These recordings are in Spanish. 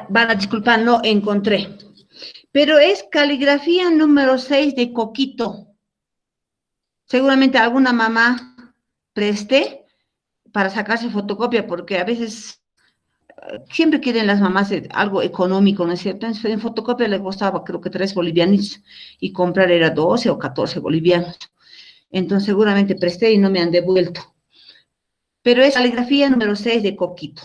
Van a disculpar, no encontré. Pero es caligrafía número 6 de Coquito. Seguramente alguna mamá preste para sacarse fotocopia, porque a veces siempre quieren las mamás algo económico, ¿no es cierto? En fotocopia le costaba creo que 3 bolivianos y comprar era 12 o 14 bolivianos. Entonces seguramente presté y no me han devuelto. Pero es caligrafía número 6 de Coquito.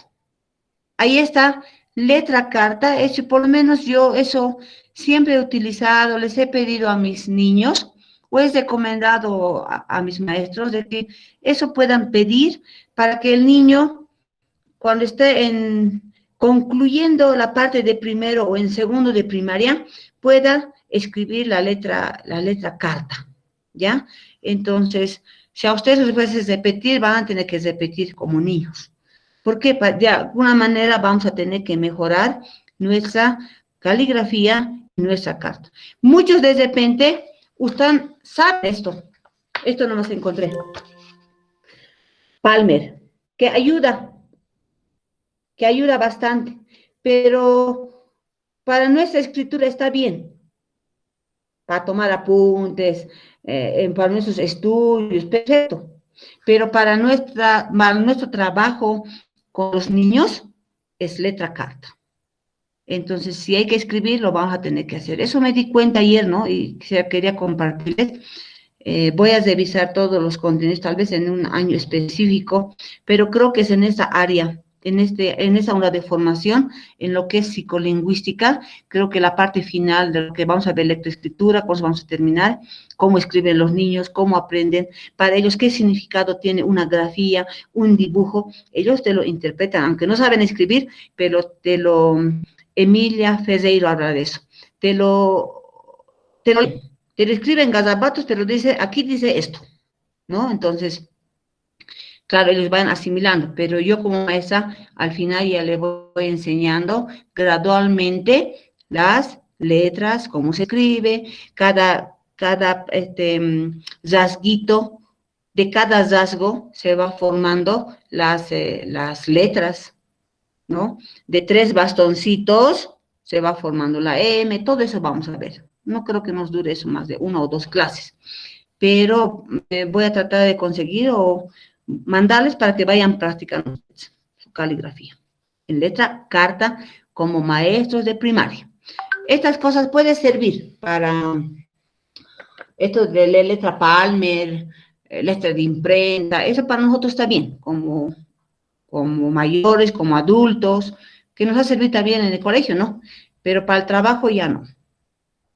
Ahí está, letra carta, eso por lo menos yo eso siempre he utilizado, les he pedido a mis niños, o he recomendado a mis maestros de que eso puedan pedir para que el niño, cuando esté concluyendo la parte de primero o en segundo de primaria, pueda escribir la letra carta, ¿ya? Entonces, si a ustedes les pueden repetir, van a tener que repetir como niños. Porque de alguna manera vamos a tener que mejorar nuestra caligrafía y nuestra carta. Muchos de repente, usted sabe esto no más encontré. Palmer, que ayuda bastante, pero para nuestra escritura está bien, para tomar apuntes, para nuestros estudios, perfecto, pero para nuestro trabajo con los niños es letra carta. Entonces, si hay que escribir, lo vamos a tener que hacer. Eso me di cuenta ayer, ¿no? Y quería compartirles. Voy a revisar todos los contenidos, tal vez en un año específico, pero creo que es en esa área, en esa unidad de formación, en lo que es psicolingüística, creo que la parte final de lo que vamos a ver, lectoescritura, cómo vamos a terminar, cómo escriben los niños, cómo aprenden, para ellos qué significado tiene una grafía, un dibujo, ellos te lo interpretan, aunque no saben escribir, pero Emilia Ferreiro habla de eso, te lo escribe en garabatos, pero dice, aquí dice esto, ¿no? Entonces, claro, ellos van asimilando, pero yo como maestra, al final ya le voy enseñando gradualmente las letras, cómo se escribe, cada rasguito, de cada rasgo se va formando las letras, ¿no? De 3 bastoncitos se va formando la M, todo eso vamos a ver. No creo que nos dure eso más de 1 o 2 clases, pero voy a tratar de conseguir o mandarles para que vayan practicando su caligrafía en letra carta como maestros de primaria. Estas cosas pueden servir para esto de la letra Palmer, letra de imprenta, eso para nosotros está bien, como mayores, como adultos, que nos ha servido también en el colegio, ¿no? Pero para el trabajo ya no,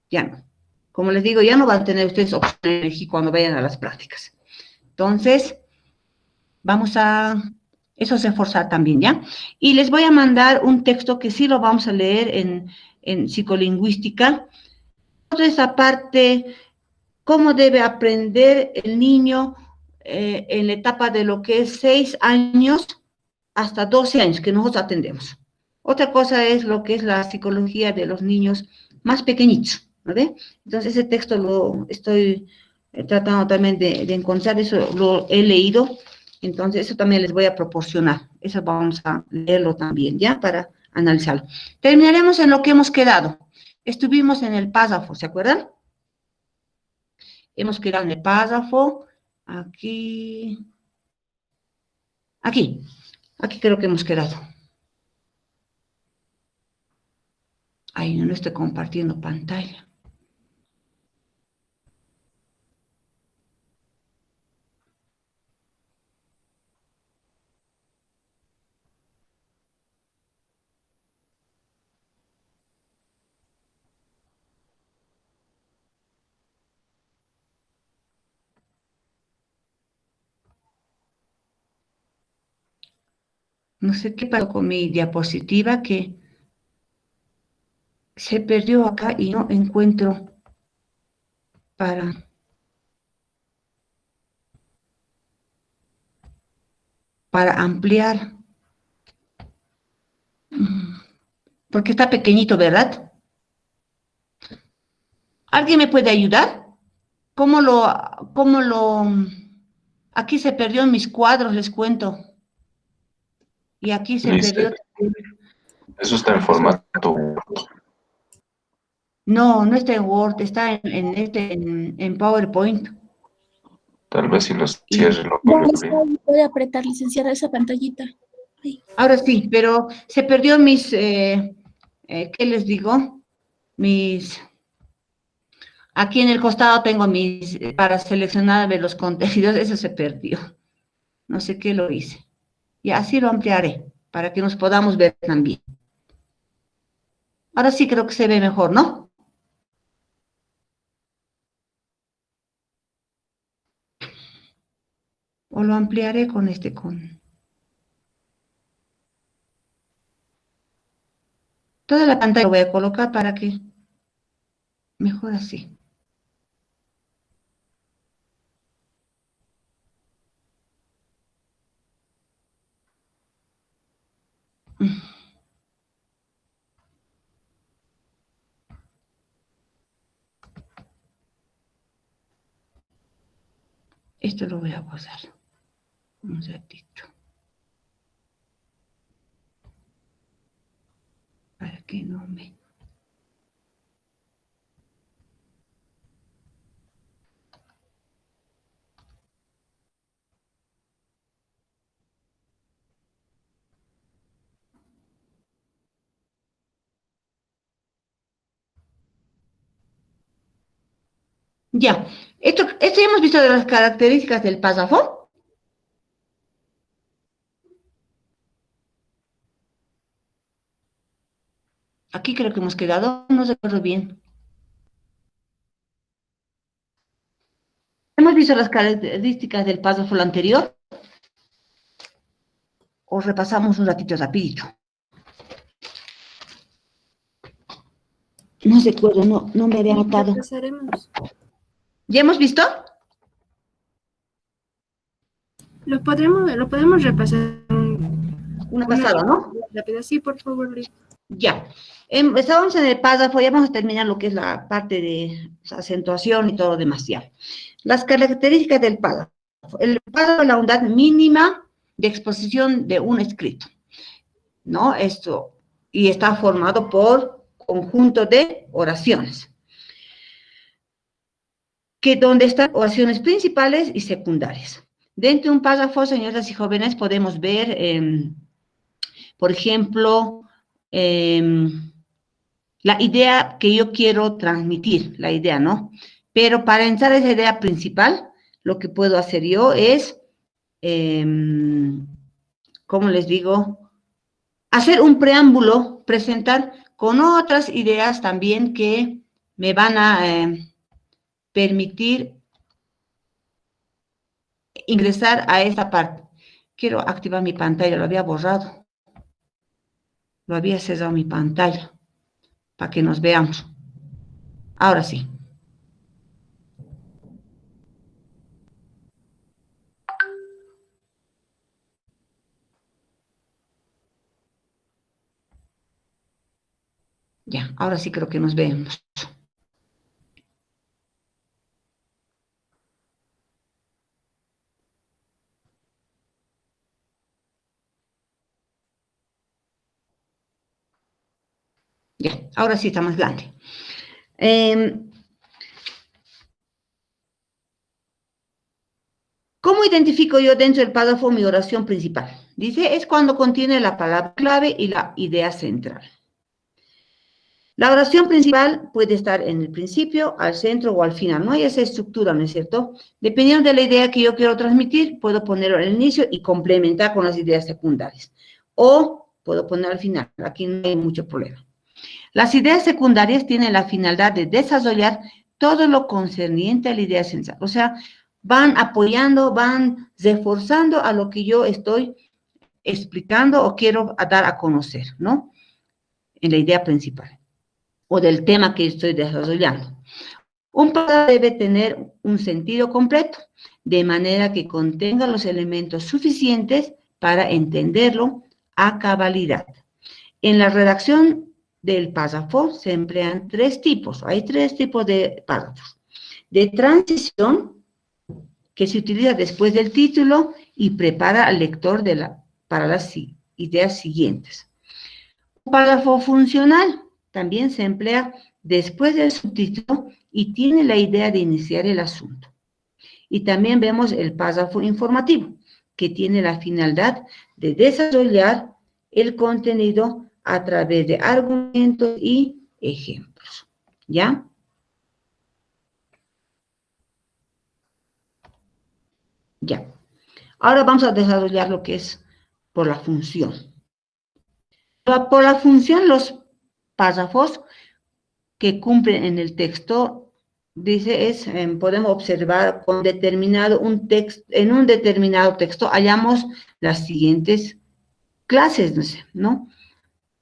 ya no. Como les digo, ya no van a tener ustedes opción de elegir cuando vayan a las prácticas. Entonces, vamos a eso es esforzar también, ¿ya? Y les voy a mandar un texto que sí lo vamos a leer en psicolingüística. Toda esa parte, cómo debe aprender el niño en la etapa de lo que es 6 años hasta 12 años que nosotros atendemos. Otra cosa es lo que es la psicología de los niños más pequeñitos, ¿no? Entonces ese texto lo estoy tratando también de encontrar, eso lo he leído, entonces eso también les voy a proporcionar, eso vamos a leerlo también, ¿ya? Para analizarlo. Terminaremos en lo que hemos quedado. Estuvimos en el párrafo, ¿se acuerdan? Hemos quedado en el párrafo, aquí creo que hemos quedado. Ay, no estoy compartiendo pantalla. No sé qué pasó con mi diapositiva que se perdió acá y no encuentro para ampliar. Porque está pequeñito, ¿verdad? ¿Alguien me puede ayudar? ¿Cómo lo... Aquí se perdió en mis cuadros, les cuento. Y aquí se perdió. Eso está en formato Word. No, no está en Word, está en PowerPoint. Tal vez si lo Y cierre lo Ya puede está, abrir. puede apretar, licenciada, esa pantallita. Ay, ahora sí, pero se perdió mis, ¿qué les digo? Mis, aquí en el costado tengo mis, para seleccionar de los contenidos, eso se perdió. No sé qué lo hice. Y así lo ampliaré, para que nos podamos ver también. Ahora sí creo que se ve mejor, ¿no? O lo ampliaré con toda la pantalla lo voy a colocar para que mejor así. Esto lo voy a pasar un ratito. Para que no me... Ya, esto ya hemos visto de las características del párrafo. Aquí creo que hemos quedado, no recuerdo bien. ¿Hemos visto las características del párrafo anterior? ¿O repasamos un ratito rapidito? No recuerdo, no me había anotado. repasaremos. ¿Ya hemos visto? Lo podemos repasar Una pasada, ¿no? rápida. Sí, por favor, Liz. Ya. Estábamos en el párrafo, ya vamos a terminar lo que es la parte de acentuación y todo lo demás ya. Las características del párrafo. El párrafo es la unidad mínima de exposición de un escrito, ¿no? Esto, y está formado por conjunto de oraciones, que donde están oraciones principales y secundarias. Dentro de un párrafo, señoras y jóvenes, podemos ver, por ejemplo, la idea que yo quiero transmitir, la idea, ¿no? Pero para entrar a esa idea principal, lo que puedo hacer yo es, ¿cómo les digo? Hacer un preámbulo, presentar con otras ideas también que me van a permitir ingresar a esta parte. Quiero activar mi pantalla, lo había borrado. Lo había cerrado mi pantalla para que nos veamos. Ahora sí. Ya, ahora sí creo que nos vemos. Ya, ahora sí está más grande. ¿Cómo identifico yo dentro del párrafo mi oración principal? Dice, es cuando contiene la palabra clave y la idea central. La oración principal puede estar en el principio, al centro o al final. No hay esa estructura, ¿no es cierto? Dependiendo de la idea que yo quiero transmitir, puedo ponerlo al inicio y complementar con las ideas secundarias. O puedo poner al final. Aquí no hay mucho problema. Las ideas secundarias tienen la finalidad de desarrollar todo lo concerniente a la idea central. O sea, van apoyando, van reforzando a lo que yo estoy explicando o quiero dar a conocer, ¿no? En la idea principal o del tema que estoy desarrollando. Un párrafo debe tener un sentido completo, de manera que contenga los elementos suficientes para entenderlo a cabalidad. En la redacción del párrafo se emplean tres tipos, hay tres tipos de párrafos. De transición, que se utiliza después del título y prepara al lector para las ideas siguientes. Párrafo funcional también se emplea después del subtítulo y tiene la idea de iniciar el asunto. Y también vemos el párrafo informativo, que tiene la finalidad de desarrollar el contenido a través de argumentos y ejemplos. ¿Ya? Ya. Ahora vamos a desarrollar lo que es por la función. Por la función, los párrafos que cumplen en el texto, dice, podemos observar con determinado en un determinado texto hallamos las siguientes clases, ¿no?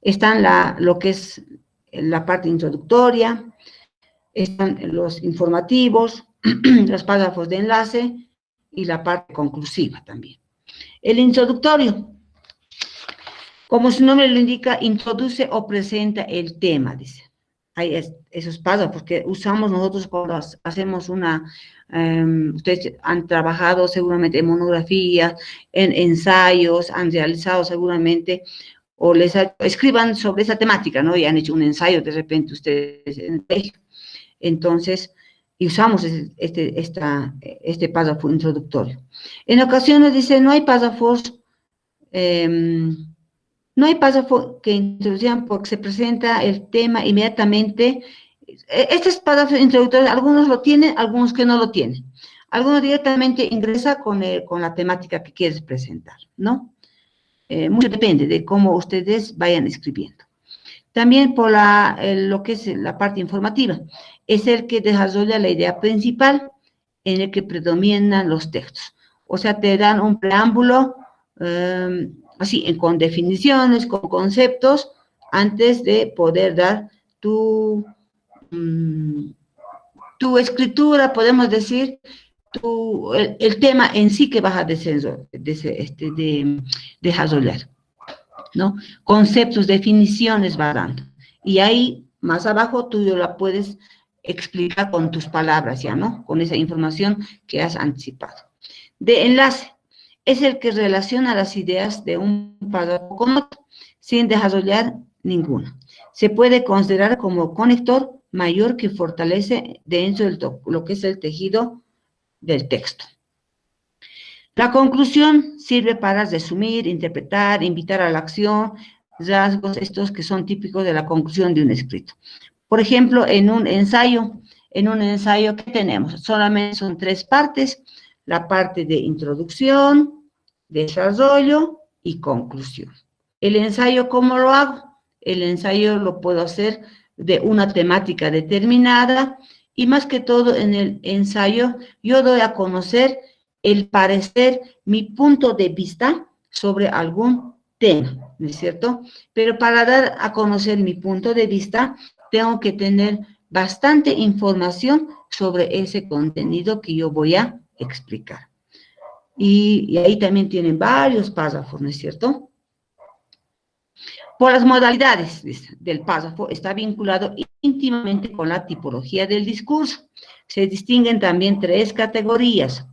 Están lo que es la parte introductoria, están los informativos, los párrafos de enlace y la parte conclusiva también. El introductorio, como su nombre lo indica, introduce o presenta el tema, dice. Hay esos párrafos que usamos nosotros cuando hacemos ustedes han trabajado seguramente en monografías, en ensayos, han realizado seguramente, o escriban sobre esa temática, ¿no? Y han hecho un ensayo de repente ustedes en el colegio. Entonces, y usamos este párrafo introductorio. En ocasiones dice, no hay párrafos que introducían porque se presenta el tema inmediatamente. Estos párrafos introductorios, algunos lo tienen, algunos que no lo tienen. Algunos directamente ingresa con la temática que quieres presentar, ¿no? Mucho depende de cómo ustedes vayan escribiendo. También por lo que es la parte informativa, es el que desarrolla la idea principal en el que predominan los textos. O sea, te dan un preámbulo, así, con definiciones, con conceptos, antes de poder dar tu escritura, podemos decir, el tema en sí que vas a desarrollar, ¿no? Conceptos, definiciones va dando. Y ahí, más abajo, tú la puedes explicar con tus palabras, ¿ya, no? Con esa información que has anticipado. De enlace, es el que relaciona las ideas de un párrafo con otro, sin desarrollar ninguna. Se puede considerar como conector mayor que fortalece dentro de lo que es el tejido del texto. La conclusión sirve para resumir, interpretar, invitar a la acción, rasgos estos que son típicos de la conclusión de un escrito. Por ejemplo, en un ensayo, ¿qué tenemos? Solamente son 3 partes, la parte de introducción, desarrollo y conclusión. El ensayo, ¿cómo lo hago? El ensayo lo puedo hacer de una temática determinada y más que todo en el ensayo yo doy a conocer el parecer, mi punto de vista sobre algún tema, ¿no es cierto? Pero para dar a conocer mi punto de vista, tengo que tener bastante información sobre ese contenido que yo voy a explicar. Y ahí también tienen varios párrafos, ¿no es cierto? Por las modalidades del párrafo está vinculado íntimamente con la tipología del discurso. Se distinguen también 3 categorías: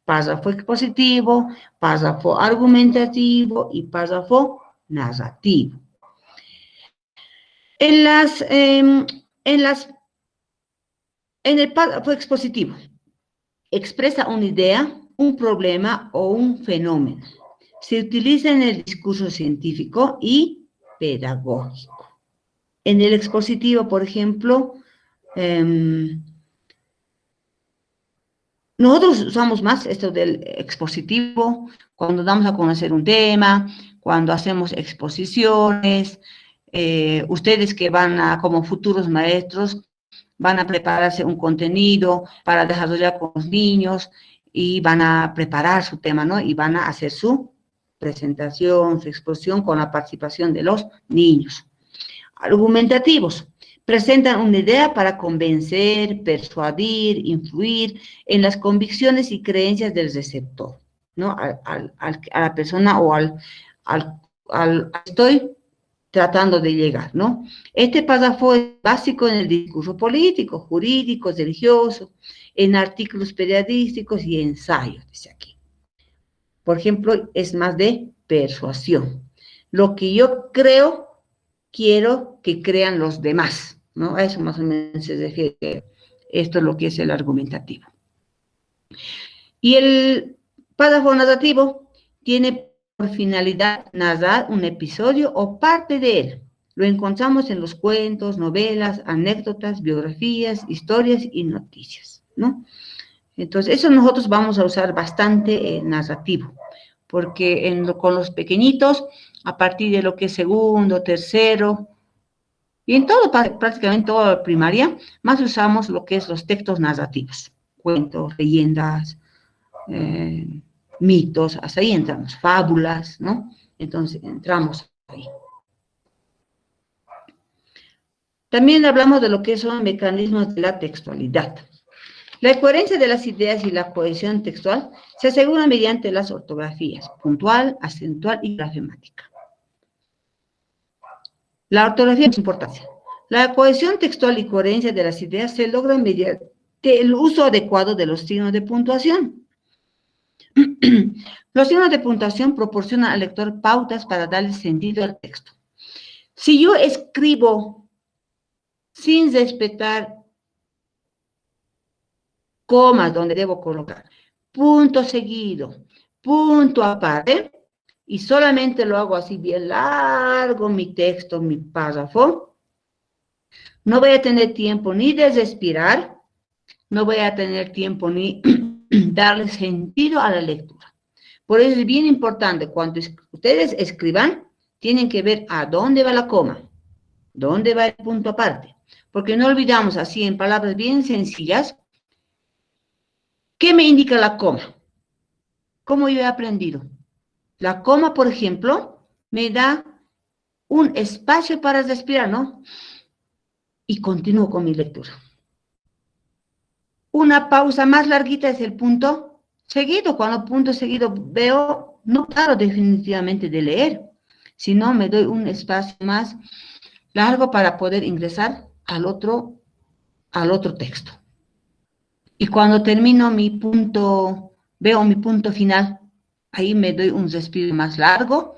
párrafo expositivo, párrafo argumentativo y párrafo narrativo. En el párrafo expositivo, expresa una idea, un problema o un fenómeno. Se utiliza en el discurso científico y pedagógico. En el expositivo, por ejemplo, nosotros usamos más esto del expositivo cuando damos a conocer un tema, cuando hacemos exposiciones, ustedes que como futuros maestros, van a prepararse un contenido para desarrollar con los niños y van a preparar su tema, ¿no? Y van a hacer su presentación, su exposición con la participación de los niños. Argumentativos. Presentan una idea para convencer, persuadir, influir en las convicciones y creencias del receptor, ¿no? A la persona o estoy tratando de llegar, ¿no? Este párrafo es básico en el discurso político, jurídico, religioso, en artículos periodísticos y ensayos, dice aquí. Por ejemplo, es más de persuasión. Lo que yo creo quiero que crean los demás, ¿no? A eso más o menos se refiere. Esto es lo que es el argumentativo. Y el párrafo narrativo tiene por finalidad narrar un episodio o parte de él. Lo encontramos en los cuentos, novelas, anécdotas, biografías, historias y noticias, ¿no? Entonces, eso nosotros vamos a usar bastante narrativo, porque con los pequeñitos, a partir de lo que es segundo, tercero, y en todo, prácticamente toda la primaria, más usamos lo que es los textos narrativos, cuentos, leyendas, mitos, hasta ahí entramos, fábulas, ¿no? Entonces, entramos ahí. También hablamos de lo que son mecanismos de la textualidad. La coherencia de las ideas y la cohesión textual se asegura mediante las ortografías, puntual, acentual y grafemática. La ortografía es importante. La cohesión textual y coherencia de las ideas se logra mediante el uso adecuado de los signos de puntuación. Los signos de puntuación proporcionan al lector pautas para darle sentido al texto. Si yo escribo sin respetar comas donde debo colocar, punto seguido, punto aparte, y solamente lo hago así bien largo, mi texto, mi párrafo, no voy a tener tiempo ni de respirar, no voy a tener tiempo ni darle sentido a la lectura. Por eso es bien importante, cuando ustedes escriban, tienen que ver a dónde va la coma, dónde va el punto aparte, porque no olvidamos así en palabras bien sencillas. ¿Qué me indica la coma? ¿Cómo yo he aprendido? La coma, por ejemplo, me da un espacio para respirar, ¿no? Y continúo con mi lectura. Una pausa más larguita es el punto seguido. Cuando punto seguido veo, no paro definitivamente de leer, sino me doy un espacio más largo para poder ingresar al otro texto. Y cuando termino mi punto, veo mi punto final, ahí me doy un respiro más largo,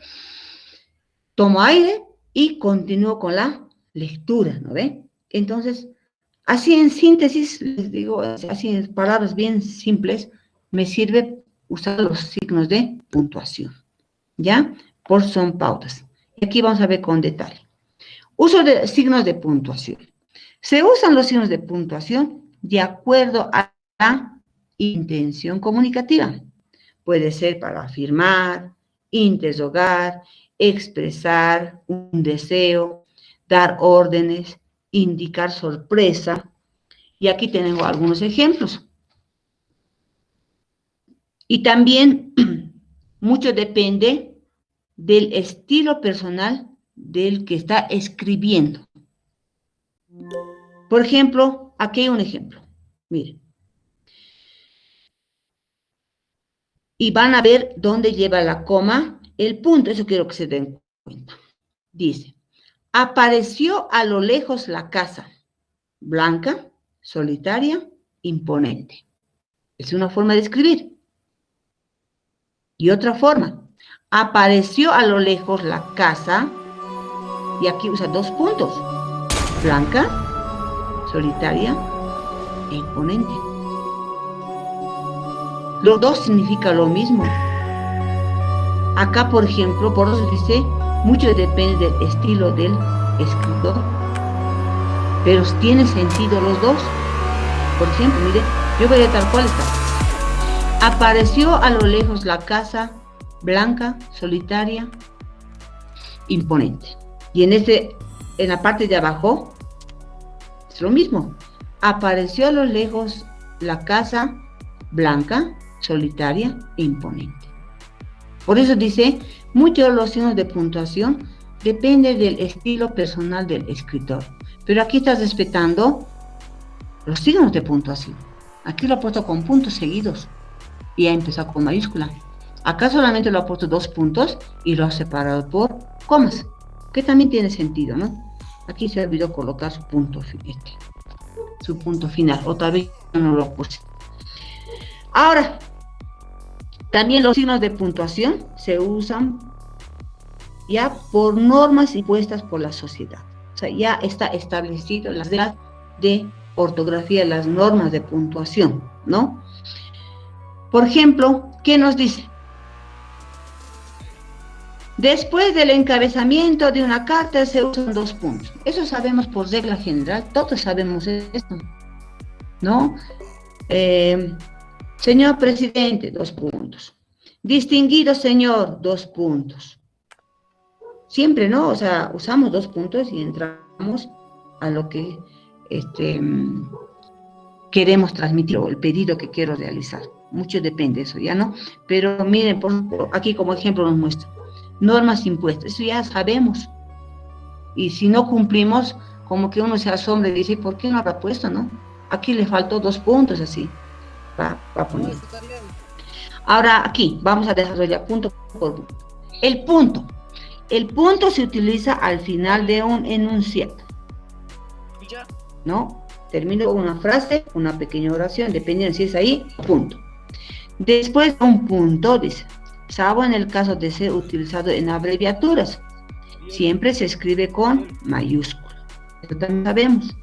tomo aire y continúo con la lectura, ¿no ven? Entonces, así en síntesis, les digo, así en palabras bien simples, me sirve usar los signos de puntuación, ¿ya? Por son pautas. Y aquí vamos a ver con detalle. Uso de signos de puntuación. Se usan los signos de puntuación de acuerdo a la intención comunicativa. Puede ser para afirmar, interrogar, expresar un deseo, dar órdenes, indicar sorpresa. Y aquí tengo algunos ejemplos. Y también mucho depende del estilo personal del que está escribiendo. Por ejemplo, aquí hay un ejemplo. Miren. Y van a ver dónde lleva la coma el punto. Eso quiero que se den cuenta. Dice, apareció a lo lejos la casa, blanca, solitaria, imponente. Es una forma de escribir. Y otra forma, apareció a lo lejos la casa, y aquí usa dos puntos, blanca, solitaria e imponente. Los dos significan lo mismo. Acá, por ejemplo, por eso dice, mucho depende del estilo del escritor, pero tiene sentido los dos. Por ejemplo, mire, yo voy a tal cual está. Apareció a lo lejos la casa, blanca, solitaria, imponente. Y en la parte de abajo, es lo mismo. Apareció a lo lejos la casa, blanca, solitaria e imponente. Por eso dice, muchos de los signos de puntuación dependen del estilo personal del escritor. Pero aquí está respetando los signos de puntuación. Aquí lo ha puesto con puntos seguidos y ha empezado con mayúscula. Acá solamente lo ha puesto dos puntos y lo ha separado por comas, que también tiene sentido, ¿no? Aquí se olvidó colocar su punto final, otra vez no lo puse. Ahora, también los signos de puntuación se usan ya por normas impuestas por la sociedad. O sea, ya está establecido las reglas de ortografía, las normas de puntuación, ¿no? Por ejemplo, ¿qué nos dice? Después del encabezamiento de una carta se usan 2 puntos. Eso sabemos por regla general, todos sabemos esto, ¿no? Señor presidente, 2 puntos. Distinguido señor, 2 puntos. Siempre, ¿no? O sea, usamos 2 puntos y entramos a lo que queremos transmitir o el pedido que quiero realizar. Mucho depende de eso, ¿ya no? Pero miren, aquí como ejemplo nos muestra. Normas impuestas, eso ya sabemos. Y si no cumplimos, como que uno se asombra y dice, ¿por qué no habrá puesto, no? Aquí le faltó 2 puntos, así. Va a poner. Ahora aquí, vamos a desarrollar punto por punto. El punto. El punto se utiliza al final de un enunciado, ¿no? Termino una frase, una pequeña oración, dependiendo si es ahí, punto. Después de un punto, dice, salvo en el caso de ser utilizado en abreviaturas, siempre se escribe con mayúscula. Eso también sabemos.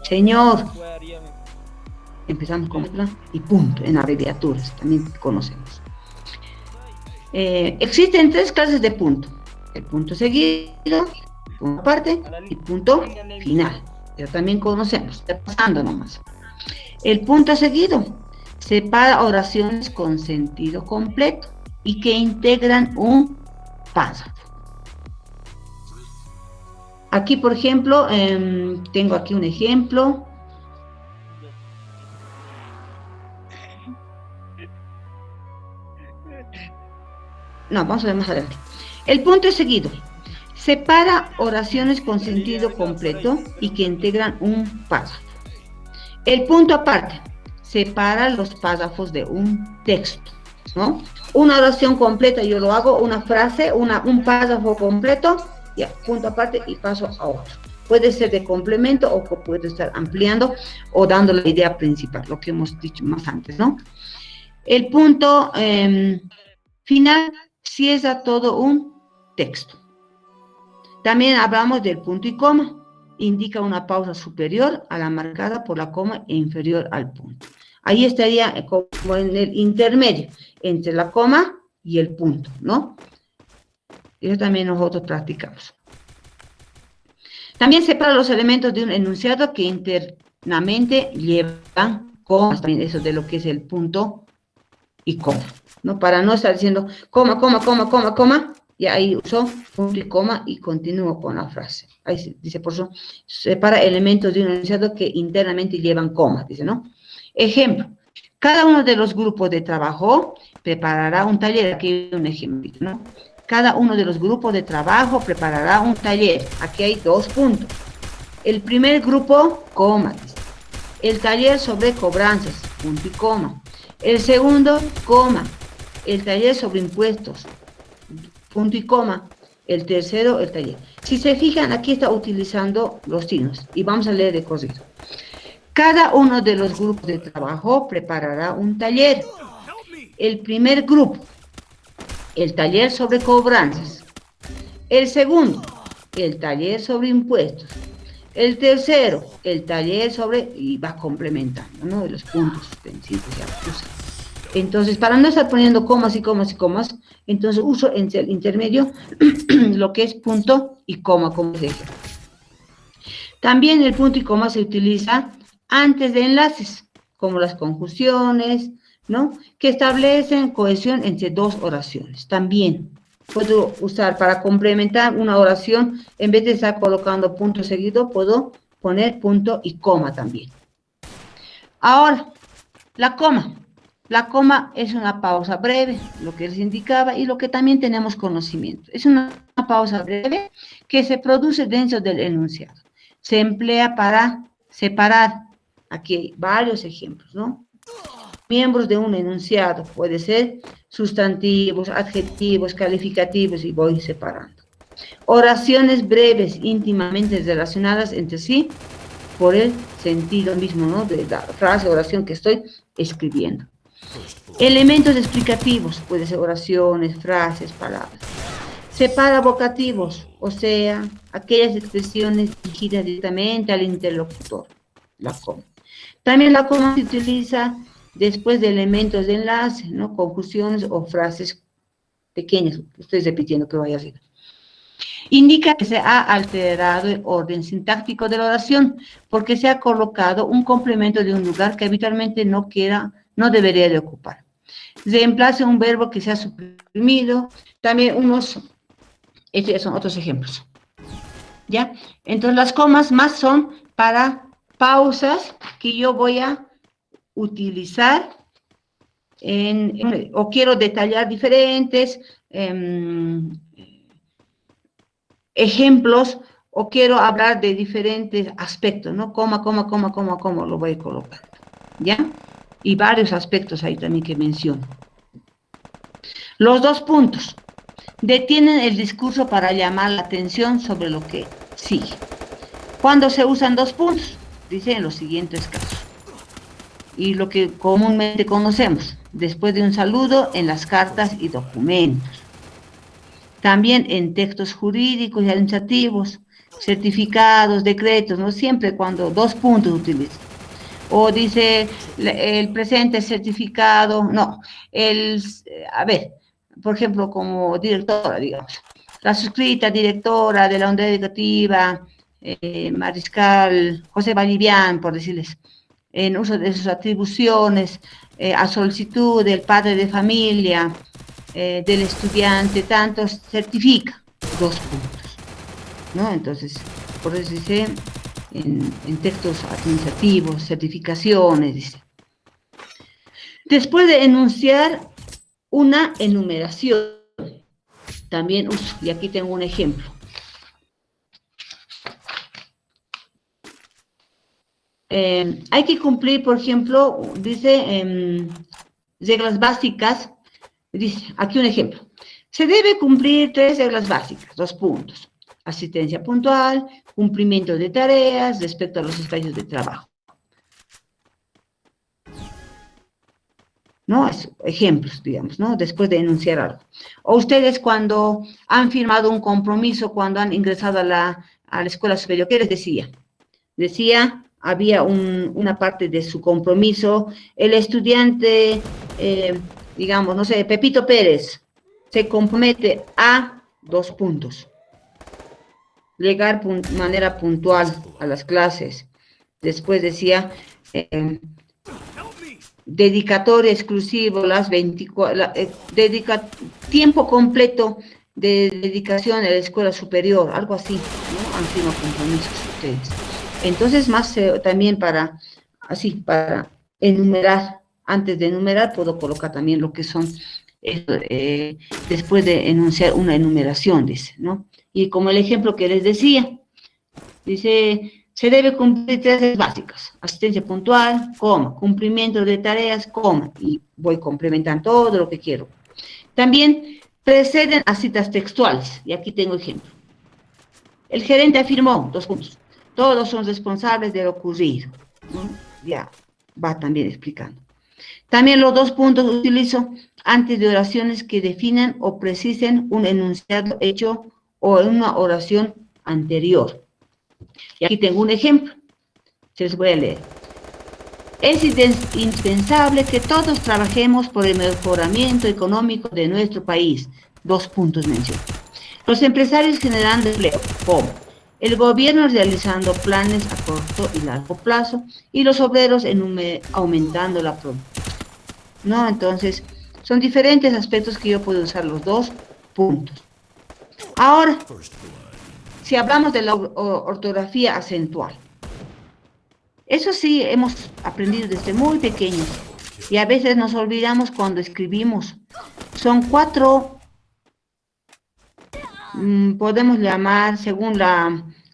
Señor, empezamos con y punto, en abreviaturas, también conocemos. Existen 3 clases de punto. El punto seguido, punto aparte y punto final. Ya también conocemos, está pasando nomás. El punto seguido separa oraciones con sentido completo y que integran un párrafo. Aquí, por ejemplo, tengo aquí un ejemplo. No, vamos a ver más adelante. El punto seguido separa oraciones con sentido completo y que integran un párrafo. El punto aparte separa los párrafos de un texto, ¿no? Una oración completa yo lo hago, una frase, un párrafo completo, ya, punto aparte y paso a otro. Puede ser de complemento o puede estar ampliando o dando la idea principal, lo que hemos dicho más antes, ¿no? El punto final cierra todo un texto. También hablamos del punto y coma. Indica una pausa superior a la marcada por la coma e inferior al punto. Ahí estaría como en el intermedio entre la coma y el punto, ¿no? Eso también nosotros practicamos. También separa los elementos de un enunciado que internamente llevan comas, también eso de lo que es el punto y coma, ¿no? Para no estar diciendo coma, coma, coma, coma, coma, y ahí uso punto y coma y continúo con la frase. Ahí dice, por eso, separa elementos de un enunciado que internamente llevan comas, dice, ¿no? Ejemplo, cada uno de los grupos de trabajo preparará un taller. Aquí hay un ejemplo, ¿no? Cada uno de los grupos de trabajo preparará un taller. Aquí hay 2 puntos. El primer grupo, coma, dice. El taller sobre cobranzas, punto y coma. El segundo, coma. El taller sobre impuestos, punto y coma. El tercero, el taller. Si se fijan, aquí está utilizando los signos. Y vamos a leer de corrido. Cada uno de los grupos de trabajo preparará un taller. El primer grupo, el taller sobre cobranzas. El segundo, el taller sobre impuestos. El tercero, el taller sobre, y va complementando, ¿no? De los puntos suspensivos ya los usa. Entonces, para no estar poniendo comas y comas y comas, entonces uso entre el intermedio lo que es punto y coma, como se dice. También el punto y coma se utiliza antes de enlaces, como las conjunciones, ¿no? Que establecen cohesión entre 2 oraciones. También puedo usar para complementar una oración, en vez de estar colocando punto seguido, puedo poner punto y coma también. Ahora, la coma. La coma es una pausa breve, lo que les indicaba, y lo que también tenemos conocimiento. Es una pausa breve que se produce dentro del enunciado. Se emplea para separar. Aquí hay varios ejemplos, ¿no? Miembros de un enunciado, puede ser sustantivos, adjetivos, calificativos, y voy separando. Oraciones breves, íntimamente relacionadas entre sí, por el sentido mismo, ¿no? De la frase, oración que estoy escribiendo. Elementos explicativos, puede ser oraciones, frases, palabras. Separa vocativos, o sea, aquellas expresiones dirigidas directamente al interlocutor, la coma. También la coma se utiliza después de elementos de enlace, ¿no? Conjunciones o frases pequeñas, estoy repitiendo que vaya arriba. Indica que se ha alterado el orden sintáctico de la oración, porque se ha colocado un complemento de un lugar que habitualmente no debería de ocupar. Reemplaza un verbo que se ha suprimido. También estos son otros ejemplos. ¿Ya? Entonces las comas más son para pausas que yo voy a utilizar o quiero detallar diferentes ejemplos, o quiero hablar de diferentes aspectos, ¿no? Coma, lo voy colocando, ¿ya? Y varios aspectos ahí también que menciono. Los dos puntos. Detienen el discurso para llamar la atención sobre lo que sigue. ¿Cuándo se usan dos puntos? Dice en los siguientes casos. Y lo que comúnmente conocemos, después de un saludo en las cartas y documentos. También en textos jurídicos y administrativos, certificados, decretos, no siempre cuando dos puntos utilizan. O dice el presente certificado, no, a ver, por ejemplo, como directora, digamos, la suscrita directora de la unidad educativa, Mariscal José Vallivian, por decirles, en uso de sus atribuciones, a solicitud del padre de familia, del estudiante, tanto certifica, dos puntos, ¿no? Entonces, por eso dice, en textos administrativos, certificaciones, dice. Después de enunciar una enumeración, también uso, y aquí tengo un ejemplo. Hay que cumplir, por ejemplo, dice, reglas básicas. Dice, aquí un ejemplo. Se debe cumplir 3 reglas básicas, 2 puntos. Asistencia puntual, cumplimiento de tareas respecto a los espacios de trabajo. ¿No? Ejemplos, digamos, ¿no? Después de enunciar algo. O ustedes cuando han firmado un compromiso, cuando han ingresado a la escuela superior, ¿qué les decía? Decía, había una parte de su compromiso, el estudiante, digamos, no sé, Pepito Pérez, se compromete a 2 puntos. Llegar de manera puntual a las clases. Después decía, dedicatorio exclusivo, las 24, tiempo completo de dedicación a la escuela superior, algo así, ¿no? Han sido compromisos ustedes. Entonces, más también para enumerar, antes de enumerar, puedo colocar también lo que son, después de enunciar una enumeración, dice, ¿no? Y como el ejemplo que les decía, dice, se debe cumplir 3 básicas, asistencia puntual, coma, cumplimiento de tareas, coma, y voy complementando todo lo que quiero. También preceden a citas textuales, y aquí tengo ejemplo. El gerente afirmó, 2 puntos, todos son responsables de lo ocurrido, ¿no? Ya va también explicando. También los 2 puntos utilizo antes de oraciones que definan o precisen un enunciado hecho o en una oración anterior. Y aquí tengo un ejemplo, se les voy a leer. Es indispensable que todos trabajemos por el mejoramiento económico de nuestro país. 2 puntos menciono. Los empresarios generando empleo, ¿cómo? El gobierno realizando planes a corto y largo plazo, y los obreros aumentando la producción. ¿No? Entonces, son diferentes aspectos que yo puedo usar los 2 puntos. Ahora, si hablamos de la ortografía acentual, eso sí hemos aprendido desde muy pequeños, y a veces nos olvidamos cuando escribimos. Son 4, podemos llamar, según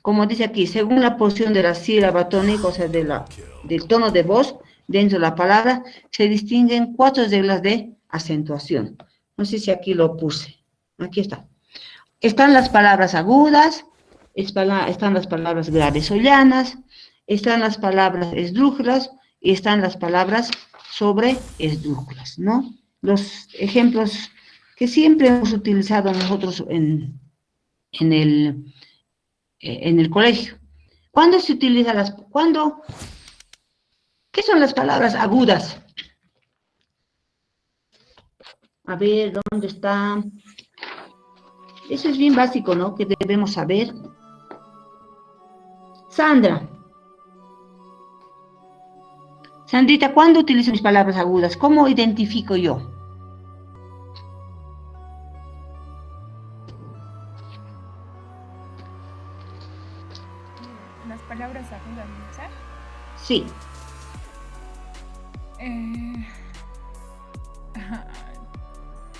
como dice aquí, según la posición de la sílaba tónica, o sea, del tono de voz dentro de la palabra, se distinguen 4 reglas de acentuación. No sé si aquí lo puse. Aquí está. Están las palabras agudas, están las palabras graves o llanas, están las palabras esdrújulas y están las palabras sobre esdrújulas, ¿no? Los ejemplos que siempre hemos utilizado nosotros en el colegio. ¿Cuándo se utiliza qué son las palabras agudas? A ver, ¿dónde está? Eso es bien básico, ¿no? Que debemos saber. Sandra. Sandrita, ¿cuándo utilizo mis palabras agudas? ¿Cómo identifico yo? Las palabras agudas, ¿sabes? Sí.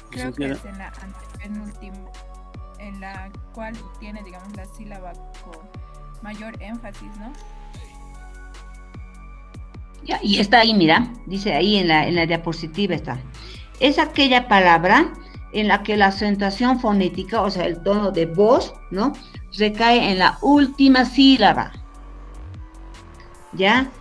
Creo que es en la antepenúltima, en la cual tiene, digamos, la sílaba con mayor énfasis, ¿no? Ya, y está ahí, mira, dice ahí en la diapositiva está. Es aquella palabra en la que la acentuación fonética, o sea, el tono de voz, ¿no? Recae en la última sílaba. ¿Ya?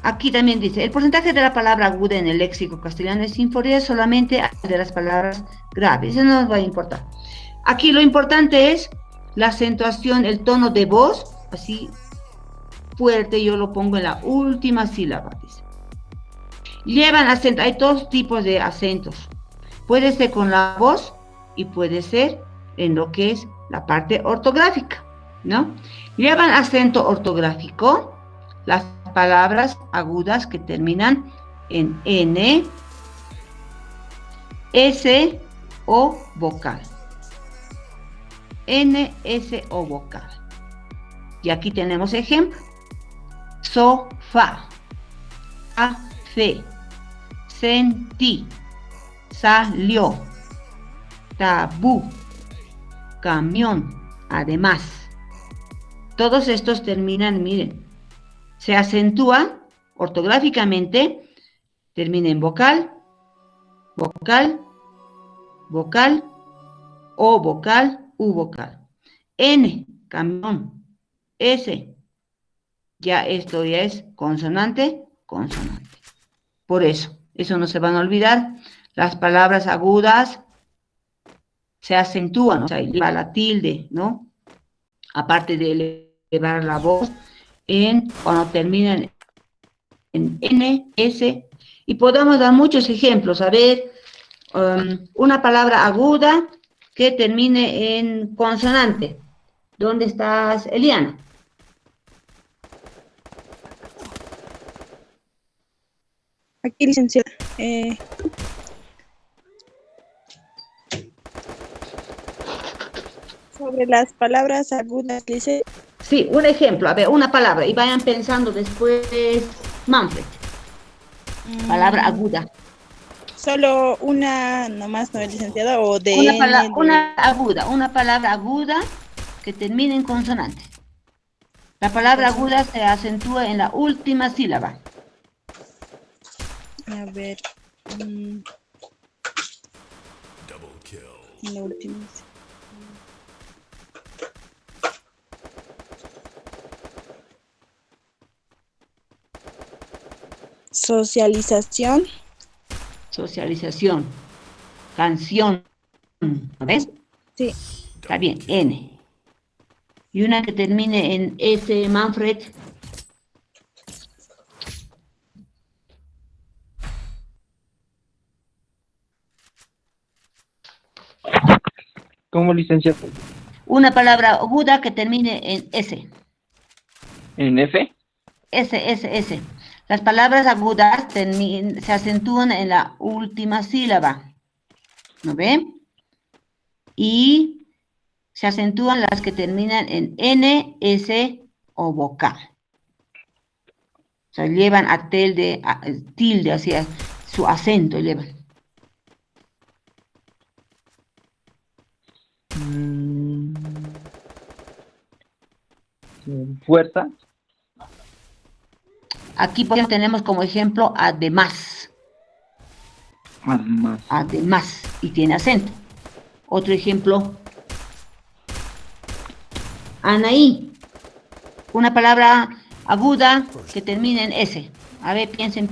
Aquí también dice, el porcentaje de la palabra aguda en el léxico castellano es inferior solamente al de las palabras graves. Eso no nos va a importar. Aquí lo importante es la acentuación, el tono de voz, así fuerte, yo lo pongo en la última sílaba, dice. Llevan acento, hay dos tipos de acentos. Puede ser con la voz y puede ser en lo que es la parte ortográfica, ¿no? Llevan acento ortográfico las palabras agudas que terminan en N, S o vocal. N, S o vocal. Y aquí tenemos ejemplo. Sofá, café, sentí, salió, tabú, camión, además. Todos estos terminan, miren, se acentúan ortográficamente, termina en vocal, vocal, vocal, o vocal, u vocal. N, camión, S, ya esto ya es consonante, consonante. Por eso no se van a olvidar. Las palabras agudas se acentúan, o sea, lleva la tilde, ¿no? Aparte de elevar la voz, cuando terminan en N, S, y podemos dar muchos ejemplos. A ver, una palabra aguda que termine en consonante. ¿Dónde estás, Eliana? Aquí, licenciada. Sobre las palabras agudas, dice. Sí, un ejemplo, a ver, una palabra, y vayan pensando después, Manfred. Palabra aguda. Solo una nomás, ¿no, licenciada? O de Una palabra aguda que termine en consonante. La palabra aguda se acentúa en la última sílaba. A ver. En la última. Socialización. Socialización. Canción. ¿Ves? Sí. Está bien, N. Y una que termine en S, Manfred. ¿Cómo, licenciado? Una palabra aguda que termine en S. ¿En F? S. Las palabras agudas se acentúan en la última sílaba. ¿No ven? Y se acentúan las que terminan en N, S o vocal. O sea, llevan a tilde hacia su acento, llevan. Fuerza. Aquí tenemos como ejemplo además. Además, y tiene acento. Otro ejemplo, Anaí. Una palabra aguda que termine en S. A ver, piensen.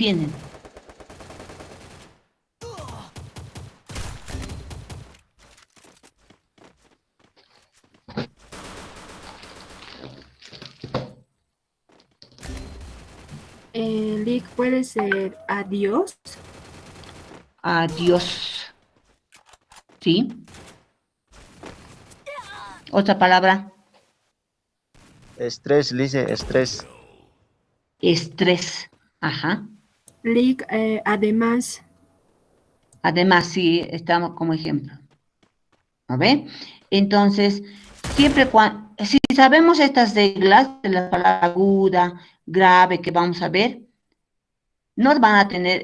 Lic puede ser adiós. Adiós. ¿Sí? Otra palabra. Estrés, dice estrés. Estrés. Ajá. Lic, además. Además, sí, estamos como ejemplo. ¿No ve? Entonces, siempre cuando, si sabemos estas reglas de la palabra aguda, grave, que vamos a ver, no van a tener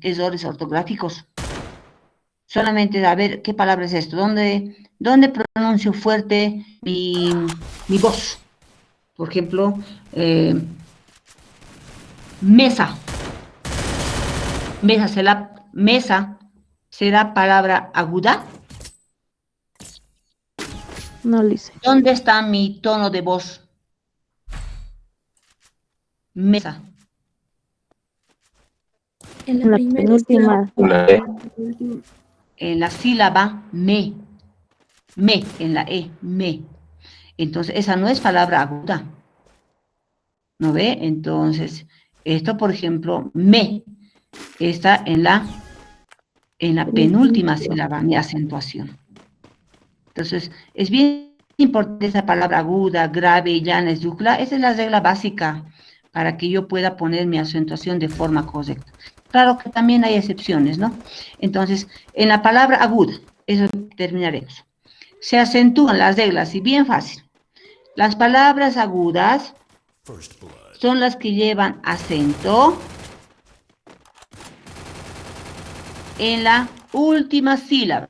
errores ortográficos. Solamente a ver qué palabra es esto, dónde pronuncio fuerte mi voz. Por ejemplo, mesa. Mesa será palabra aguda. No, Lice. ¿Dónde está mi tono de voz? Mesa. En La penúltima. La E. En la sílaba me, en la E, me. Entonces, esa no es palabra aguda. ¿No ve? Entonces, esto, por ejemplo, me, está en la penúltima sílaba, mi acentuación. Entonces, es bien importante esa palabra aguda, grave, llana, esdrújula. Esa es la regla básica para que yo pueda poner mi acentuación de forma correcta. Claro que también hay excepciones, ¿no? Entonces, en la palabra aguda, eso terminaremos. Se acentúan las reglas y bien fácil. Las palabras agudas son las que llevan acento en la última sílaba,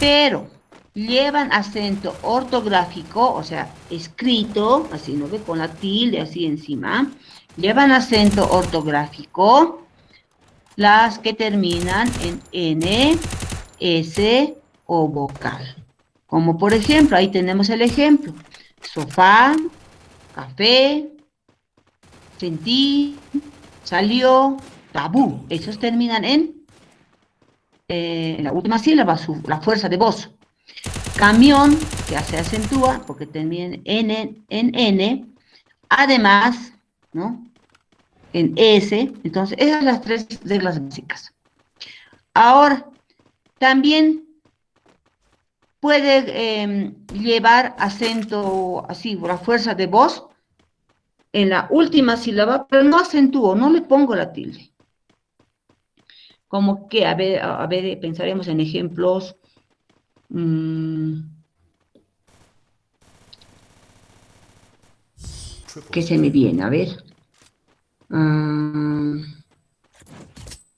pero llevan acento ortográfico, o sea, escrito, así, ¿no ve? Con la tilde así encima, llevan acento ortográfico las que terminan en N, S o vocal. Como por ejemplo, ahí tenemos el ejemplo, sofá, café, sentí, salió, tabú. Esos terminan en la última sílaba, la fuerza de voz. Camión, que se acentúa porque termina en N, además, ¿no? En S. Entonces, esas son las tres reglas básicas. Ahora, también puede llevar acento así, la fuerza de voz, en la última sílaba, pero no acentúo, no le pongo la tilde. Como que, a ver, pensaremos en ejemplos. ¿Qué se me viene? A ver.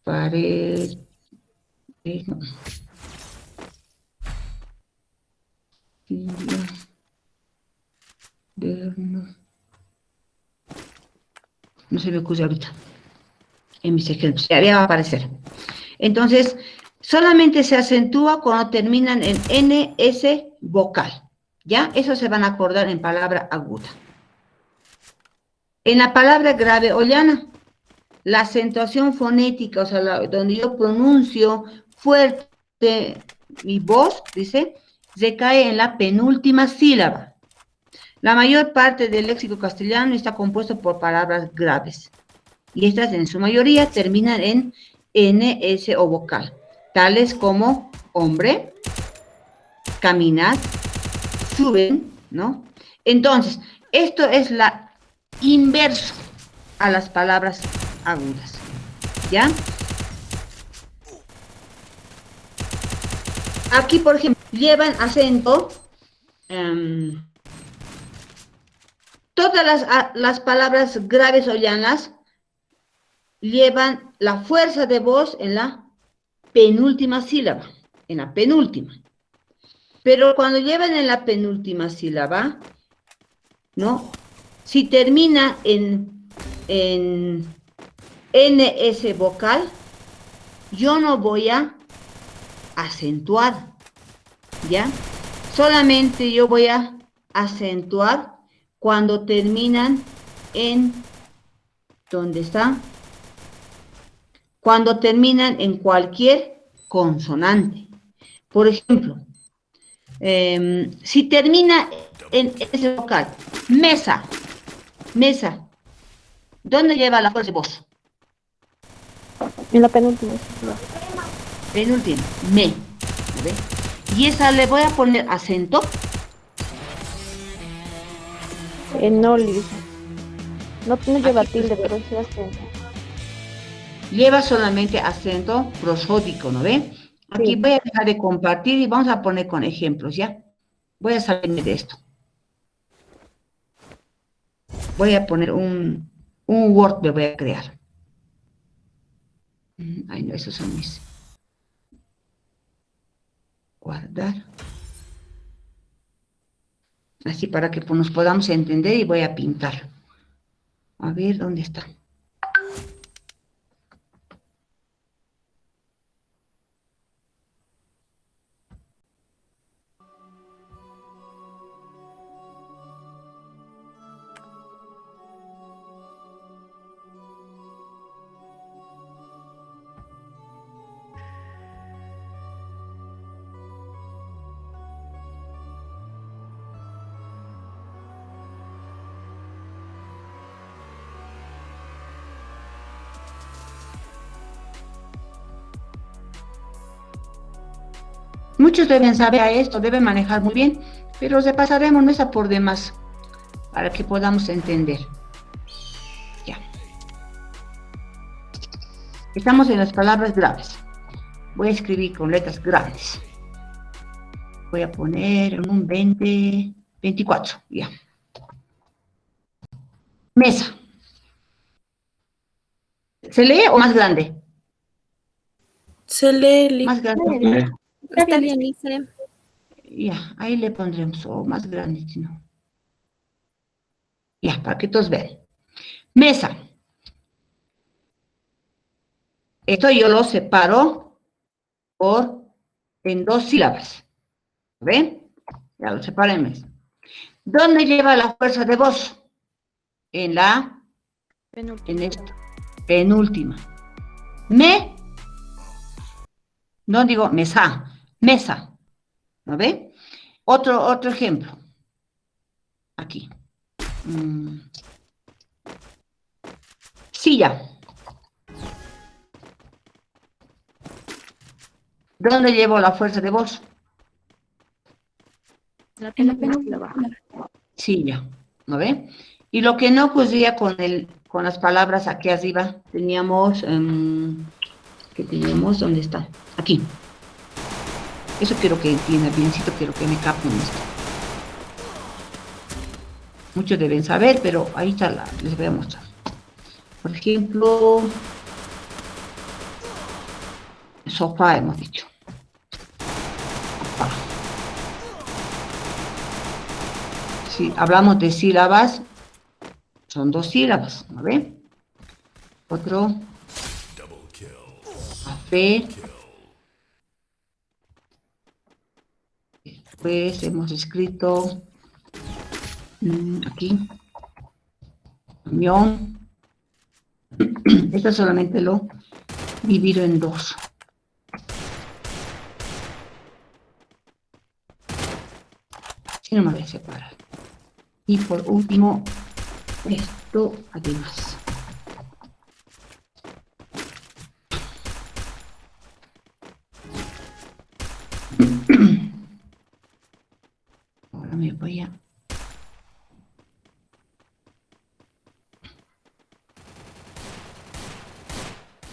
Pared. No se me ocurre ahorita. En mis ejemplos. Ya va a aparecer. Entonces, solamente se acentúa cuando terminan en NS vocal. ¿Ya? Eso se van a acordar en palabra aguda. En la palabra grave o llana, la acentuación fonética, o sea, donde yo pronuncio fuerte mi voz, dice, recae en la penúltima sílaba. La mayor parte del léxico castellano está compuesto por palabras graves. Y estas en su mayoría terminan en NS o vocal, tales como hombre, caminar, suben, ¿no? Entonces, esto es la inverso a las palabras agudas, ¿ya? Aquí, por ejemplo, llevan acento, todas las palabras graves o llanas llevan la fuerza de voz en la penúltima sílaba, en la penúltima. Pero cuando llevan en la penúltima sílaba, ¿no? Si termina en NS vocal, yo no voy a acentuar, ¿ya? Solamente yo voy a acentuar cuando terminan en, ¿dónde está? Cuando terminan en cualquier consonante. Por ejemplo, si termina en ese vocal, mesa, ¿Dónde lleva la fuerza de voz? En la penúltima. Penúltima, me. ¿Ve? Y esa le voy a poner acento. No, Lisa. No, no lleva tilde, pero sí acento. Lleva solamente acento prosódico, ¿no ve? Aquí Sí. voy a dejar de compartir y vamos a poner con ejemplos, ¿ya? Voy a salirme de esto. Voy a poner un Word, me voy a crear. Ay, no, esos son mis. Guardar. Así para que nos podamos entender y voy a pintar. A ver, ¿dónde está? Muchos deben saber a esto, deben manejar muy bien, pero repasaremos mesa por demás para que podamos entender. Ya. Estamos en las palabras graves. Voy a escribir con letras grandes. Voy a poner un 20, 24, ya. Mesa. ¿Se lee o más grande? Se lee. Más grande. Está bien, dice. Ya, ahí le pondremos, o más grande, si no. Ya, para que todos vean. Mesa. Esto yo lo separo en 2 sílabas. ¿Ven? Ya lo separé en mesa. ¿Dónde lleva la fuerza de voz? En esta penúltima. No digo mesa. ¿No ve? Otro ejemplo. Aquí. Silla. ¿Dónde llevo la fuerza de voz? En la penúltima. Silla. ¿No ve? Y lo que no ocurría con las palabras aquí arriba, teníamos, ¿qué teníamos? ¿Dónde está? Aquí. Eso quiero que entiendan biencito, quiero que me capten esto. Muchos deben saber, pero ahí está, les voy a mostrar. Por ejemplo, sofá hemos dicho. Si hablamos de sílabas, son 2 sílabas, ¿no ve? Otro, café. Después hemos escrito aquí, camión. Esto solamente lo divido en 2. Si no me voy a separar. Y por último, esto además. Ahora me voy a...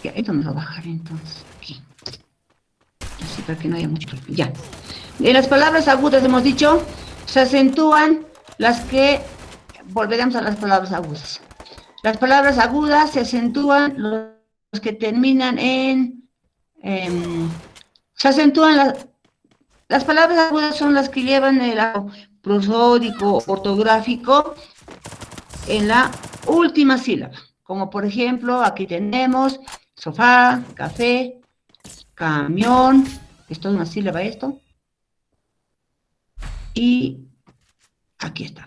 Ya, esto me lo bajaré entonces aquí. Así para que no haya mucho... Ya. En las palabras agudas hemos dicho, se acentúan las que... Volveremos a las palabras agudas. Las palabras agudas se acentúan los que terminan en... se acentúan las palabras agudas son las que llevan el prosódico ortográfico en la última sílaba. Como por ejemplo, aquí tenemos sofá, café, camión. Esto es una sílaba esto. Y aquí está.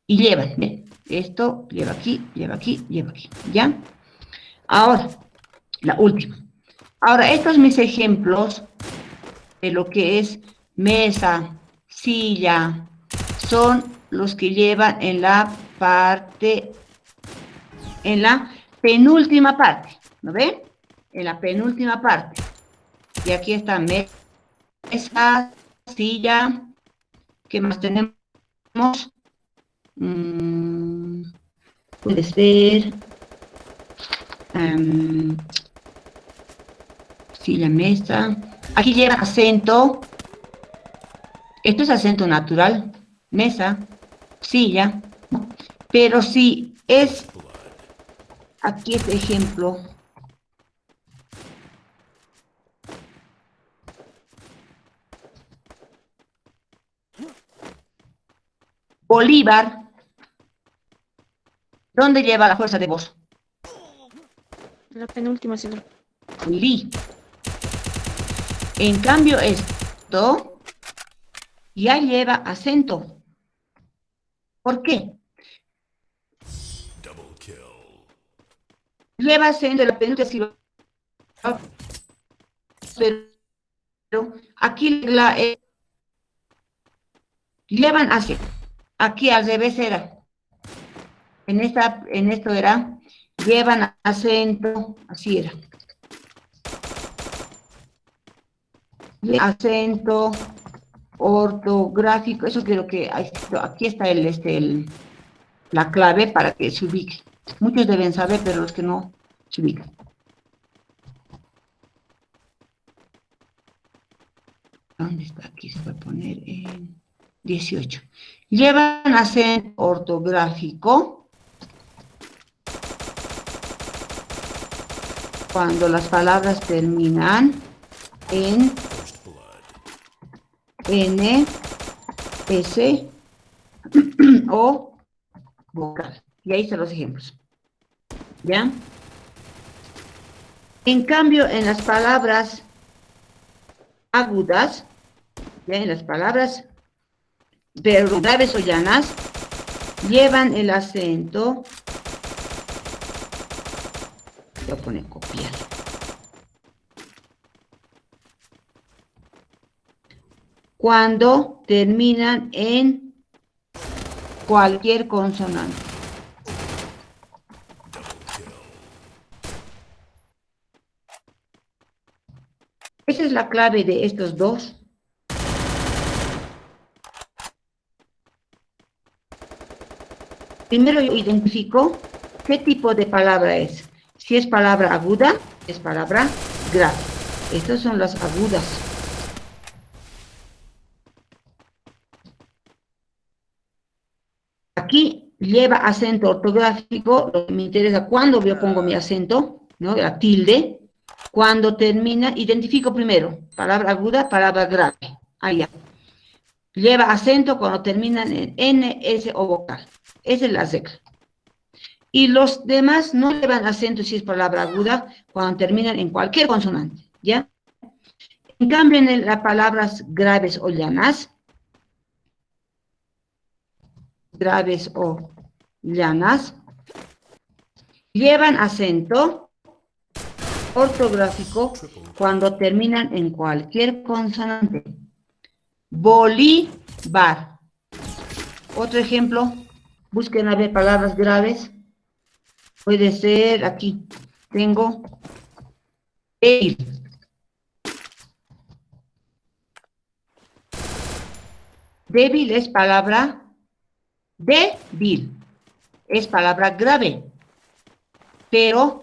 Y llevan, ¿ven? Esto lleva aquí, lleva aquí, lleva aquí. ¿Ya? Ahora, la última. Ahora, estos mis ejemplos de lo que es mesa, silla, son los que llevan en la parte en la penúltima parte, ¿no ven? En la penúltima parte. Y aquí está mesa, silla. ¿Qué más tenemos? Puede ser silla, mesa. Aquí lleva acento. Esto es acento natural. Mesa, silla. Pero si es, aquí este ejemplo. Bolívar. ¿Dónde lleva la fuerza de voz? La penúltima, señor. Li. En cambio, esto ya lleva acento. ¿Por qué? Lleva acento en la penúltima, pero aquí llevan acento. Aquí al revés era. En esto era, llevan acento, así era. Acento ortográfico, eso quiero que, aquí está la clave para que se ubique. Muchos deben saber, pero los que no se ubican. ¿Dónde está? Aquí se va a poner en 18. Llevan acento ortográfico cuando las palabras terminan en N, S o vocal. Y ahí están los ejemplos. ¿Ya? En cambio, en las palabras agudas, ¿ya? En las palabras pero graves o llanas, llevan el acento. Voy a poner copiar. Cuando terminan en cualquier consonante. Esa es la clave de estos dos. Primero yo identifico qué tipo de palabra es. Si es palabra aguda, es palabra grave. Estas son las agudas. Aquí lleva acento ortográfico, lo que me interesa cuando yo pongo mi acento, ¿no? La tilde. Cuando termina, identifico primero, palabra aguda, palabra grave. Allá. Lleva acento cuando terminan en N, S o vocal. Esa es la regla. Y los demás no llevan acento si es palabra aguda cuando terminan en cualquier consonante, ¿ya? En cambio, en las palabras graves o llanas, llevan acento ortográfico cuando terminan en cualquier consonante. Bolívar. Otro ejemplo, busquen a ver palabras graves. Puede ser aquí. Tengo débil. Débil es palabra débil. Es palabra grave. Pero,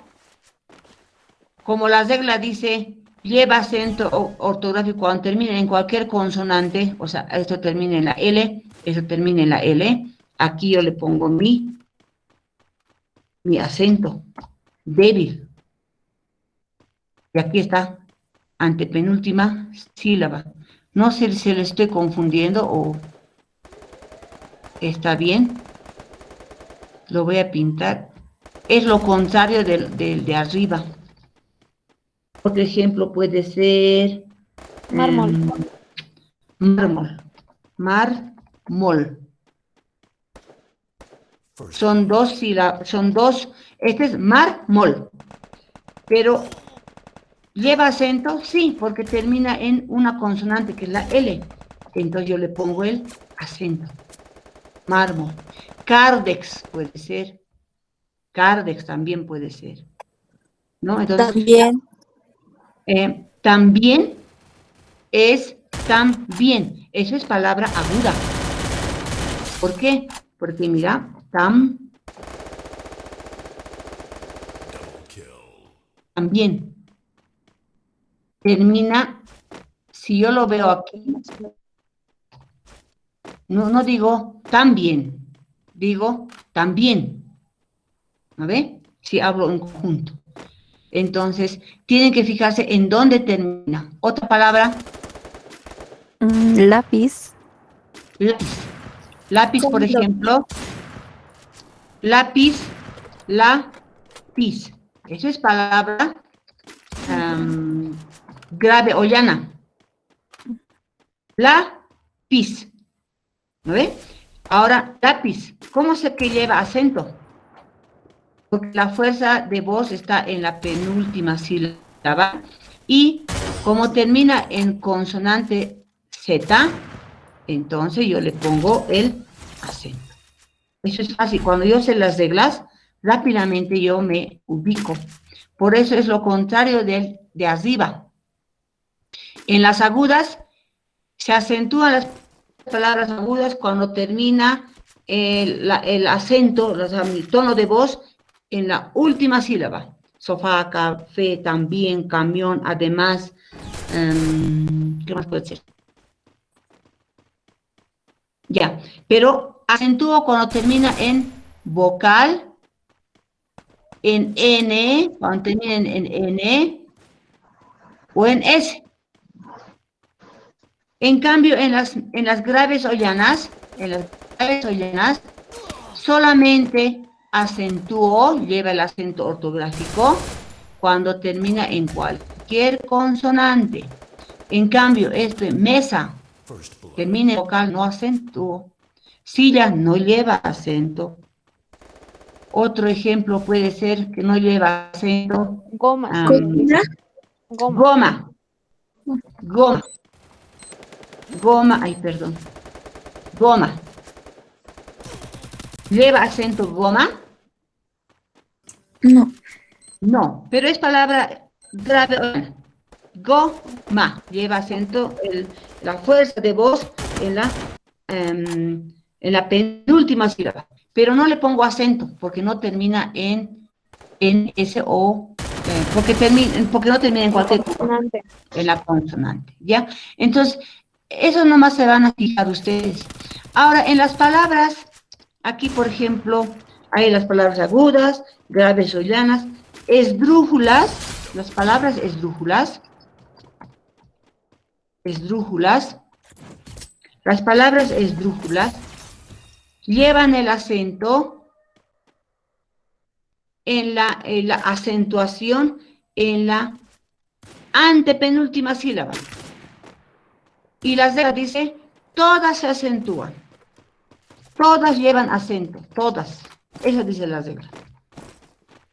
como la regla dice, lleva acento ortográfico cuando termina en cualquier consonante, o sea, esto termina en la L, esto termina en la L, aquí yo le pongo mi acento, débil. Y aquí está, antepenúltima sílaba. No sé si le estoy confundiendo o está bien. Lo voy a pintar. Es lo contrario de arriba. Otro ejemplo puede ser Mármol. Mármol. Mármol. Son dos sílabas, este es mármol. Pero ¿lleva acento? Sí, porque termina en una consonante que es la L. Entonces yo le pongo el acento. Mármol. Cardex puede ser. Cardex también puede ser, ¿no? Entonces, También. también es también. Eso es palabra aguda. ¿Por qué? Porque mira, también. Termina, si yo lo veo aquí, no digo también, digo también. ¿A ver? Si hablo en conjunto. Entonces, tienen que fijarse en dónde termina. Otra palabra, Lápiz. lápiz. Lápiz, por ejemplo, lápiz, lápiz. Eso es palabra grave o llana. Lápiz. ¿No ve? Ahora, lápiz. ¿Cómo sé que lleva acento? Porque la fuerza de voz está en la penúltima sílaba y como termina en consonante Z, entonces yo le pongo el acento. Eso es fácil. Cuando yo sé las reglas, rápidamente yo me ubico. Por eso es lo contrario de arriba. En las agudas se acentúan las palabras agudas cuando termina el acento, el tono de voz en la última sílaba. Sofá, café, también, camión, además. ¿Qué más puede ser? Ya, pero acentúo cuando termina en vocal, en N, cuando termina en N o en S. En cambio, en las graves o llanas, solamente acentúo, lleva el acento ortográfico, cuando termina en cualquier consonante. En cambio, mesa, termina en vocal, no acentúo. Silla no lleva acento. Otro ejemplo puede ser que no lleva acento. Goma. Goma. Goma, ay, perdón. Goma. ¿Lleva acento goma? No. No, pero es palabra grave. Goma. Lleva acento, la fuerza de voz en la penúltima sílaba. Pero no le pongo acento porque no termina en S o porque no termina en cualquier Consonante. en la consonante, ¿ya? Entonces, eso nomás se van a fijar ustedes. Ahora, en las palabras, aquí, por ejemplo, hay las palabras agudas, graves o llanas, esdrújulas, las palabras esdrújulas, las palabras esdrújulas llevan el acento en la acentuación en la antepenúltima sílaba. Y las reglas dice, todas se acentúan. Todas llevan acento, todas. Eso dice la regla.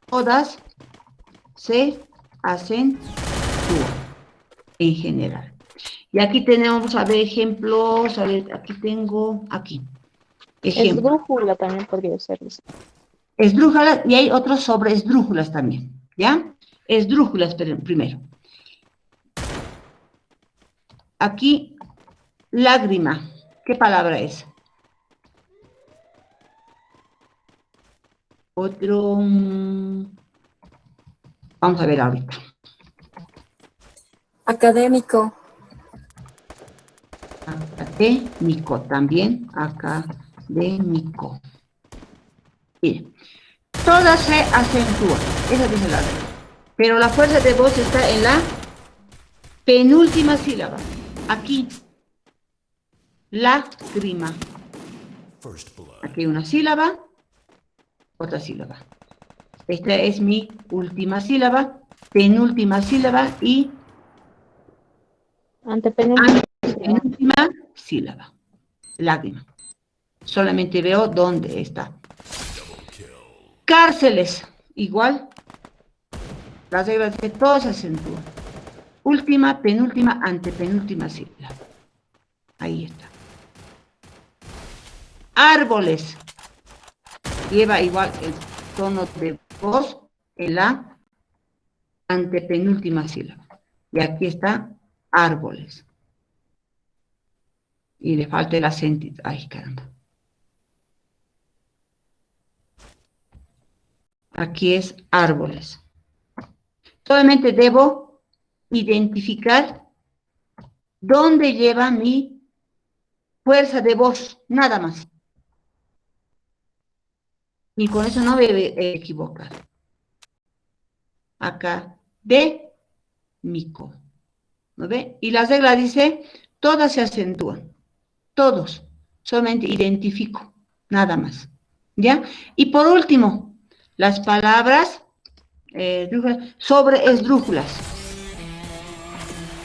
Todas se acentúan en general. Y aquí tenemos, a ver, ejemplos. A ver, aquí tengo, aquí. Ejemplo. Esdrújula también podría ser. Esdrújulas, y hay otros sobre esdrújulas también, ¿ya? Esdrújulas primero. Aquí, lágrima. ¿Qué palabra es? Otro... Vamos a ver ahorita. Académico. Académico también. Académico. Miren, todas se acentúan. Esa dice la regla. Pero la fuerza de voz está en la penúltima sílaba. Aquí. Lágrima. Aquí hay una sílaba. Otra sílaba. Esta es mi última sílaba, penúltima sílaba y antepenúltima sílaba. Lágrima. Solamente veo dónde está. Cárceles, igual. Las reglas de todos se acentúan. Última, penúltima, antepenúltima sílaba. Ahí está. Árboles. Lleva igual tono de voz en la antepenúltima sílaba. Y aquí está árboles. Y le falta el acento. Ay, caramba. Aquí es árboles. Solamente debo identificar dónde lleva mi fuerza de voz, nada más. Y con eso no me voy a equivocar. Acá, de, mico. ¿No ve? Y la regla dice, todas se acentúan. Todos. Solamente identifico, nada más. ¿Ya? Y por último, las palabras sobre esdrújulas.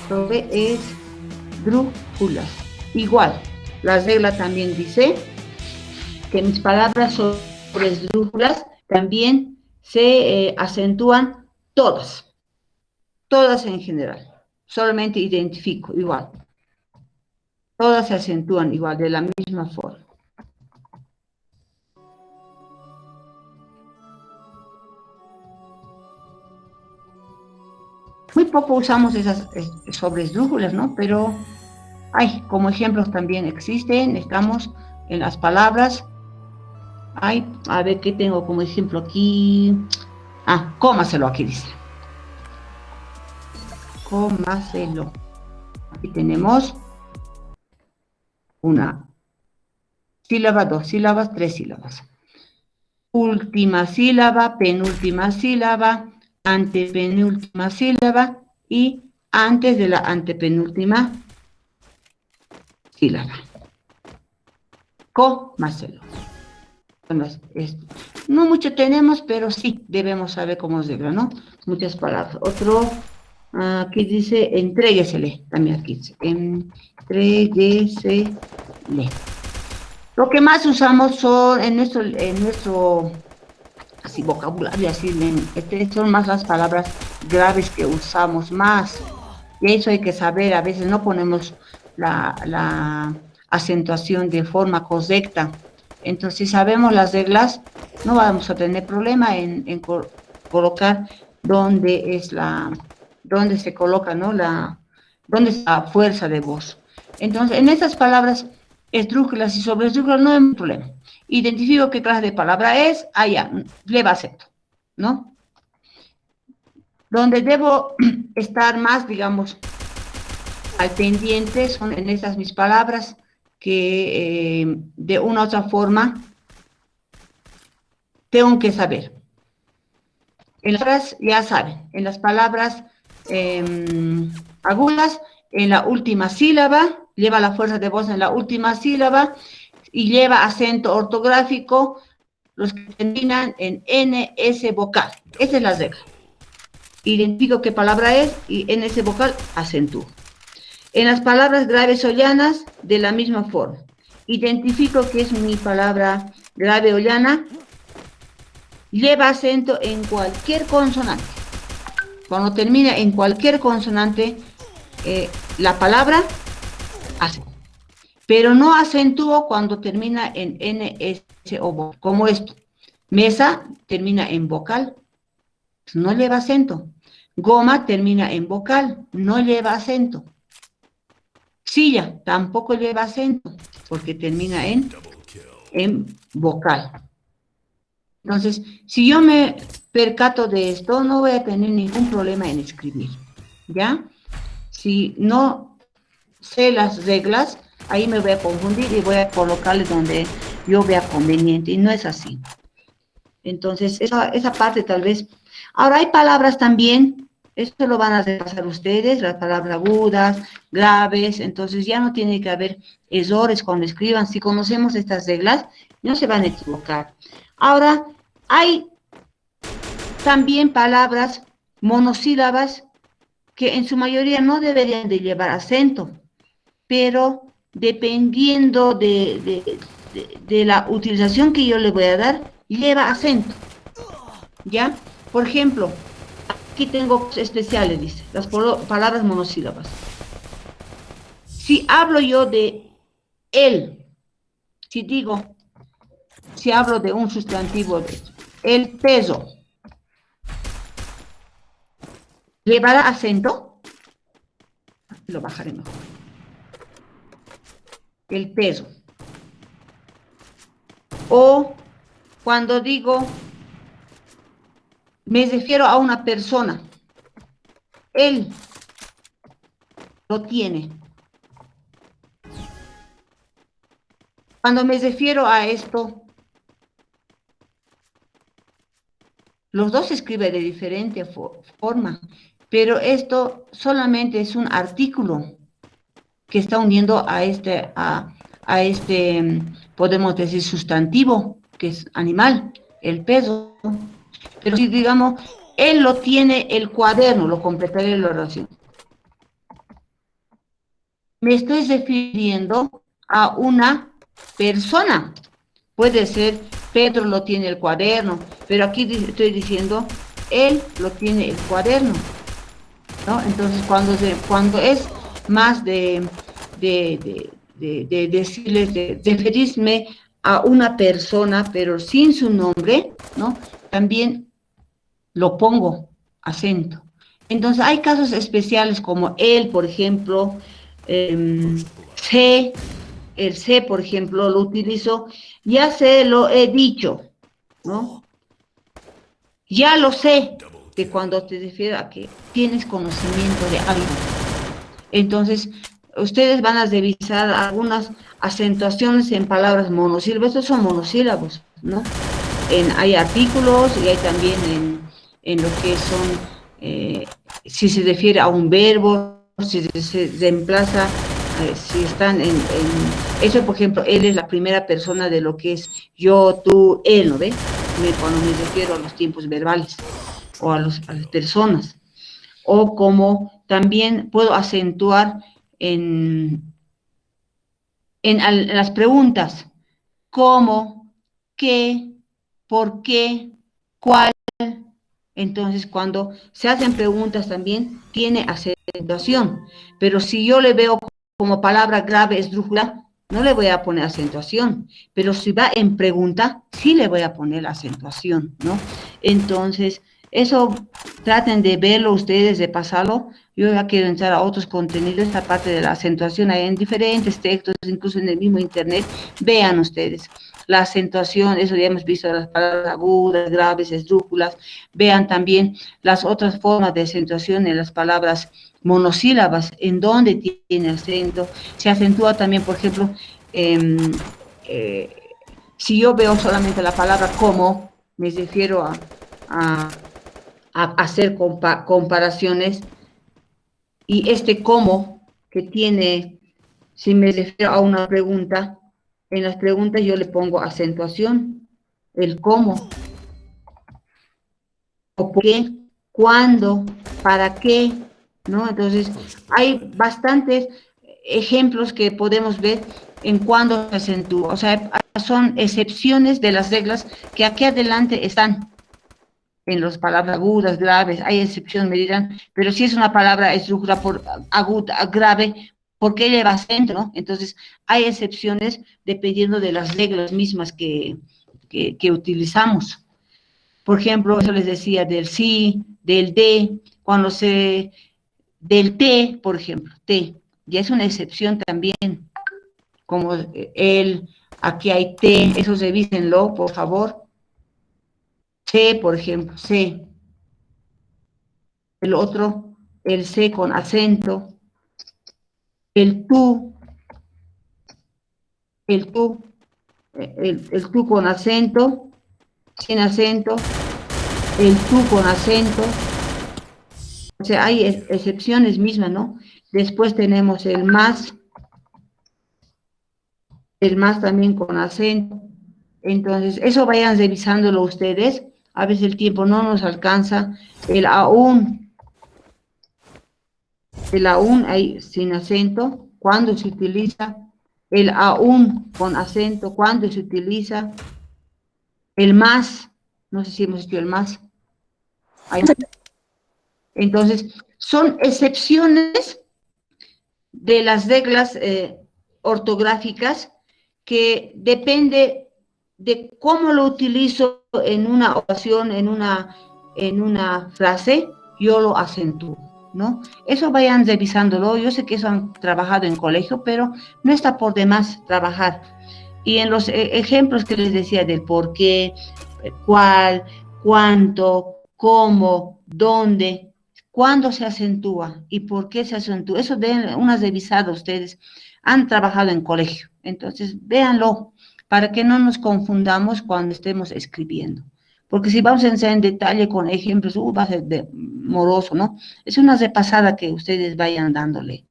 Sobre esdrújulas. Igual, la regla también dice que mis palabras sobre esdrújulas también se acentúan todas. Todas en general. Solamente identifico igual. Todas se acentúan igual, de la misma forma. Muy poco usamos esas sobresdrújulas, ¿no? Pero hay, como ejemplos también existen, estamos en las palabras. Ay, a ver qué tengo como ejemplo aquí. Ah, cómaselo aquí dice. Cómaselo. Aquí tenemos una sílaba, dos sílabas, tres sílabas. Última sílaba, penúltima sílaba, antepenúltima sílaba y antes de la antepenúltima sílaba. Cómaselo. Bueno, no mucho tenemos, pero sí debemos saber cómo se diga, ¿no? Muchas palabras. Otro, aquí dice, entréguesele, también aquí dice, entréguesele. Lo que más usamos son en nuestro así, vocabulario, así, son más las palabras graves que usamos más. Y eso hay que saber, a veces no ponemos la acentuación de forma correcta. Entonces, si sabemos las reglas, no vamos a tener problema en colocar dónde se coloca, ¿no? Dónde está la fuerza de voz. Entonces, en estas palabras esdrújulas y sobresdrújulas no hay problema. Identifico qué clase de palabra es, allá, lleva acento, ¿no? Donde debo estar más, digamos, al pendiente son en estas mis palabras que de una u otra forma tengo que saber. En las palabras, ya saben, en las palabras agudas, en la última sílaba, lleva la fuerza de voz en la última sílaba y lleva acento ortográfico los que terminan en NS vocal. Esa es la regla. Identifico qué palabra es y NS vocal acentúo. En las palabras graves o llanas, de la misma forma. Identifico que es mi palabra grave o llana, lleva acento en cualquier consonante. Cuando termina en cualquier consonante, la palabra hace. Pero no acentúo cuando termina en NS o vocal, como esto. Mesa termina en vocal, no lleva acento. Goma termina en vocal, no lleva acento. Silla tampoco lleva acento, porque termina en vocal. Entonces, si yo me percato de esto, no voy a tener ningún problema en escribir, ¿ya? Si no sé las reglas, ahí me voy a confundir y voy a colocarle donde yo vea conveniente, y no es así. Entonces, esa parte tal vez. Ahora, hay palabras también, esto lo van a repasar ustedes, las palabras agudas, graves, entonces ya no tiene que haber errores cuando escriban. Si conocemos estas reglas, no se van a equivocar. Ahora, hay también palabras monosílabas que en su mayoría no deberían de llevar acento, pero dependiendo de la utilización que yo le voy a dar, lleva acento, ¿ya? Por ejemplo, aquí tengo especiales, dice, las palabras monosílabas. Si hablo yo de él, si hablo de un sustantivo el peso. ¿Llevará acento? Lo bajaré mejor. El peso. O cuando digo, me refiero a una persona. Él lo tiene. Cuando me refiero a esto, los dos se escriben de diferente forma, pero esto solamente es un artículo que está uniendo a este, podemos decir, sustantivo, que es animal, el peso. Pero si digamos, él lo tiene el cuaderno, lo completaré la oración. Me estoy refiriendo a una persona. Puede ser, Pedro lo tiene el cuaderno, pero aquí estoy diciendo, él lo tiene el cuaderno, ¿no? Entonces, cuando es más de decirles, de referirme a una persona, pero sin su nombre, ¿no? También lo pongo acento. Entonces, hay casos especiales como él, por ejemplo, sé, el sé, por ejemplo, lo utilizo, ya se lo he dicho, ¿no? Ya lo sé, que cuando te refieres a que tienes conocimiento de algo. Entonces, ustedes van a revisar algunas acentuaciones en palabras monosílabas, estos son monosílabos, ¿no? Hay artículos y hay también en lo que son, si se refiere a un verbo, si se reemplaza, si están eso, por ejemplo, él es la primera persona de lo que es yo, tú, él, ¿no ve? Cuando me refiero a los tiempos verbales o a las personas. O como también puedo acentuar en las preguntas, cómo, qué, por qué, cuál. Entonces, cuando se hacen preguntas también tiene acentuación, pero si yo le veo como palabra grave, esdrújula, no le voy a poner acentuación, pero si va en pregunta, sí le voy a poner la acentuación, ¿no? Entonces, eso traten de verlo ustedes, de pasarlo. Yo ya quiero entrar a otros contenidos, esta parte de la acentuación hay en diferentes textos, incluso en el mismo internet. Vean ustedes la acentuación, eso ya hemos visto, las palabras agudas, graves, esdrújulas. Vean también las otras formas de acentuación en las palabras monosílabas, en donde tiene acento. Se acentúa también, por ejemplo, si yo veo solamente la palabra como, me refiero a hacer comparaciones, y este cómo que tiene, si me refiero a una pregunta, en las preguntas yo le pongo acentuación, el cómo, o por qué, cuándo, para qué, ¿no? Entonces, hay bastantes ejemplos que podemos ver en cuándo se acentúa, o sea, son excepciones de las reglas que aquí adelante están. En las palabras agudas, graves, hay excepciones, me dirán, pero si es una palabra esdrújula por aguda, grave, ¿por qué lleva acento, no? Entonces, hay excepciones dependiendo de las reglas mismas que utilizamos. Por ejemplo, eso les decía del sí, del de, del te, por ejemplo, te, ya es una excepción también, como el, aquí hay te, eso revísenlo, por favor. Se, por ejemplo, se. El otro, el se con acento, el tú, el tú, el tú con acento, sin acento, el tú con acento. O sea, hay excepciones mismas, ¿no? Después tenemos el más también con acento. Entonces, eso vayan revisándolo ustedes. A veces el tiempo no nos alcanza. El aún ahí sin acento, ¿cuándo se utiliza? El aún con acento, ¿cuándo se utiliza? El más, no sé si hemos dicho el más. Entonces, son excepciones de las reglas ortográficas que depende de cómo lo utilizo en una oración, en una frase, yo lo acentúo, ¿no? Eso vayan revisándolo. Yo sé que eso han trabajado en colegio, pero no está por demás trabajar. Y en los ejemplos que les decía del por qué, cuál, cuánto, cómo, dónde, cuándo se acentúa y por qué se acentúa. Eso den unas revisadas ustedes. Han trabajado en colegio. Entonces, véanlo para que no nos confundamos cuando estemos escribiendo. Porque si vamos a enseñar en detalle con ejemplos, va a ser moroso, ¿no? Es una repasada que ustedes vayan dándole.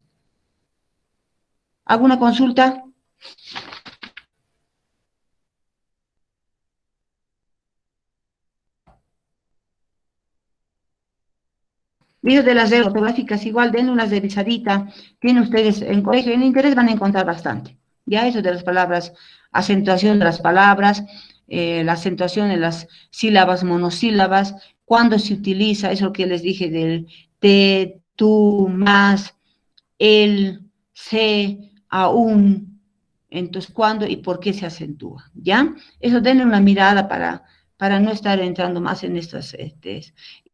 ¿Alguna consulta? Video de las reglas ortográficas, igual, denle una revisadita. Tienen ustedes en colegio, en interés van a encontrar bastante. Ya eso de las palabras, acentuación de las palabras, la acentuación de las sílabas, monosílabas, cuándo se utiliza, eso que les dije del te, tú, más, el, se, aún, entonces cuándo y por qué se acentúa, ¿ya? Eso denle una mirada para no estar entrando más en estas,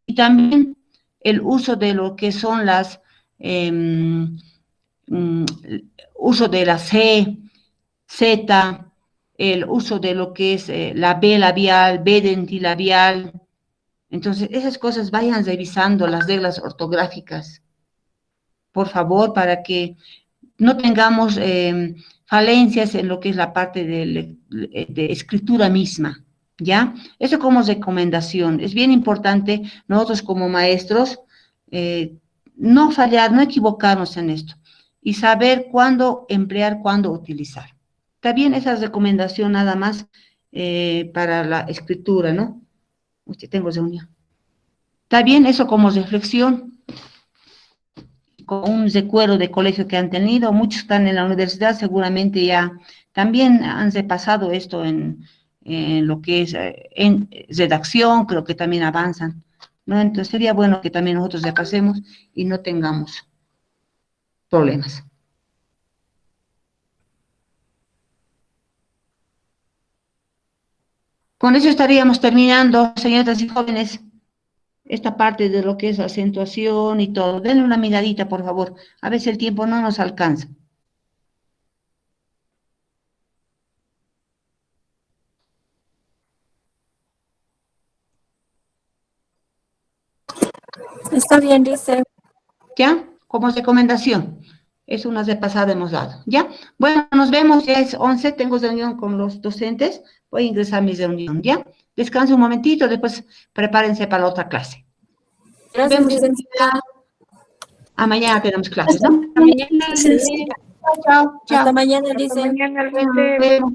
y también el uso de lo que son las, uso de la C, Z, el uso de lo que es la B labial, B dentilabial. Entonces, esas cosas vayan revisando las reglas ortográficas, por favor, para que no tengamos falencias en lo que es la parte de escritura misma, ¿ya? Eso como recomendación. Es bien importante nosotros como maestros no fallar, no equivocarnos en esto y saber cuándo emplear, cuándo utilizar. Está bien esa recomendación nada más para la escritura, ¿no? Usted tengo reunión. Está bien eso como reflexión, con un recuerdo de colegio que han tenido. Muchos están en la universidad, seguramente ya también han repasado esto en lo que es en redacción, creo que también avanzan, ¿no? Entonces sería bueno que también nosotros repasemos y no tengamos problemas. Con eso estaríamos terminando, señoritas y jóvenes, esta parte de lo que es acentuación y todo. Denle una miradita, por favor. A veces el tiempo no nos alcanza. Está bien, dice. ¿Ya? Como recomendación. Es una repasada hemos dado. ¿Ya? Bueno, nos vemos. Ya es 11. Tengo reunión con los docentes. Voy a ingresar a mi reunión. ¿Ya? Descanse un momentito. Después prepárense para la otra clase. Nos Gracias, vemos. licenciada. A mañana tenemos clases, ¿no? Mañana, Sí. Chao, chao. Hasta mañana, dice. mañana, Nos vemos.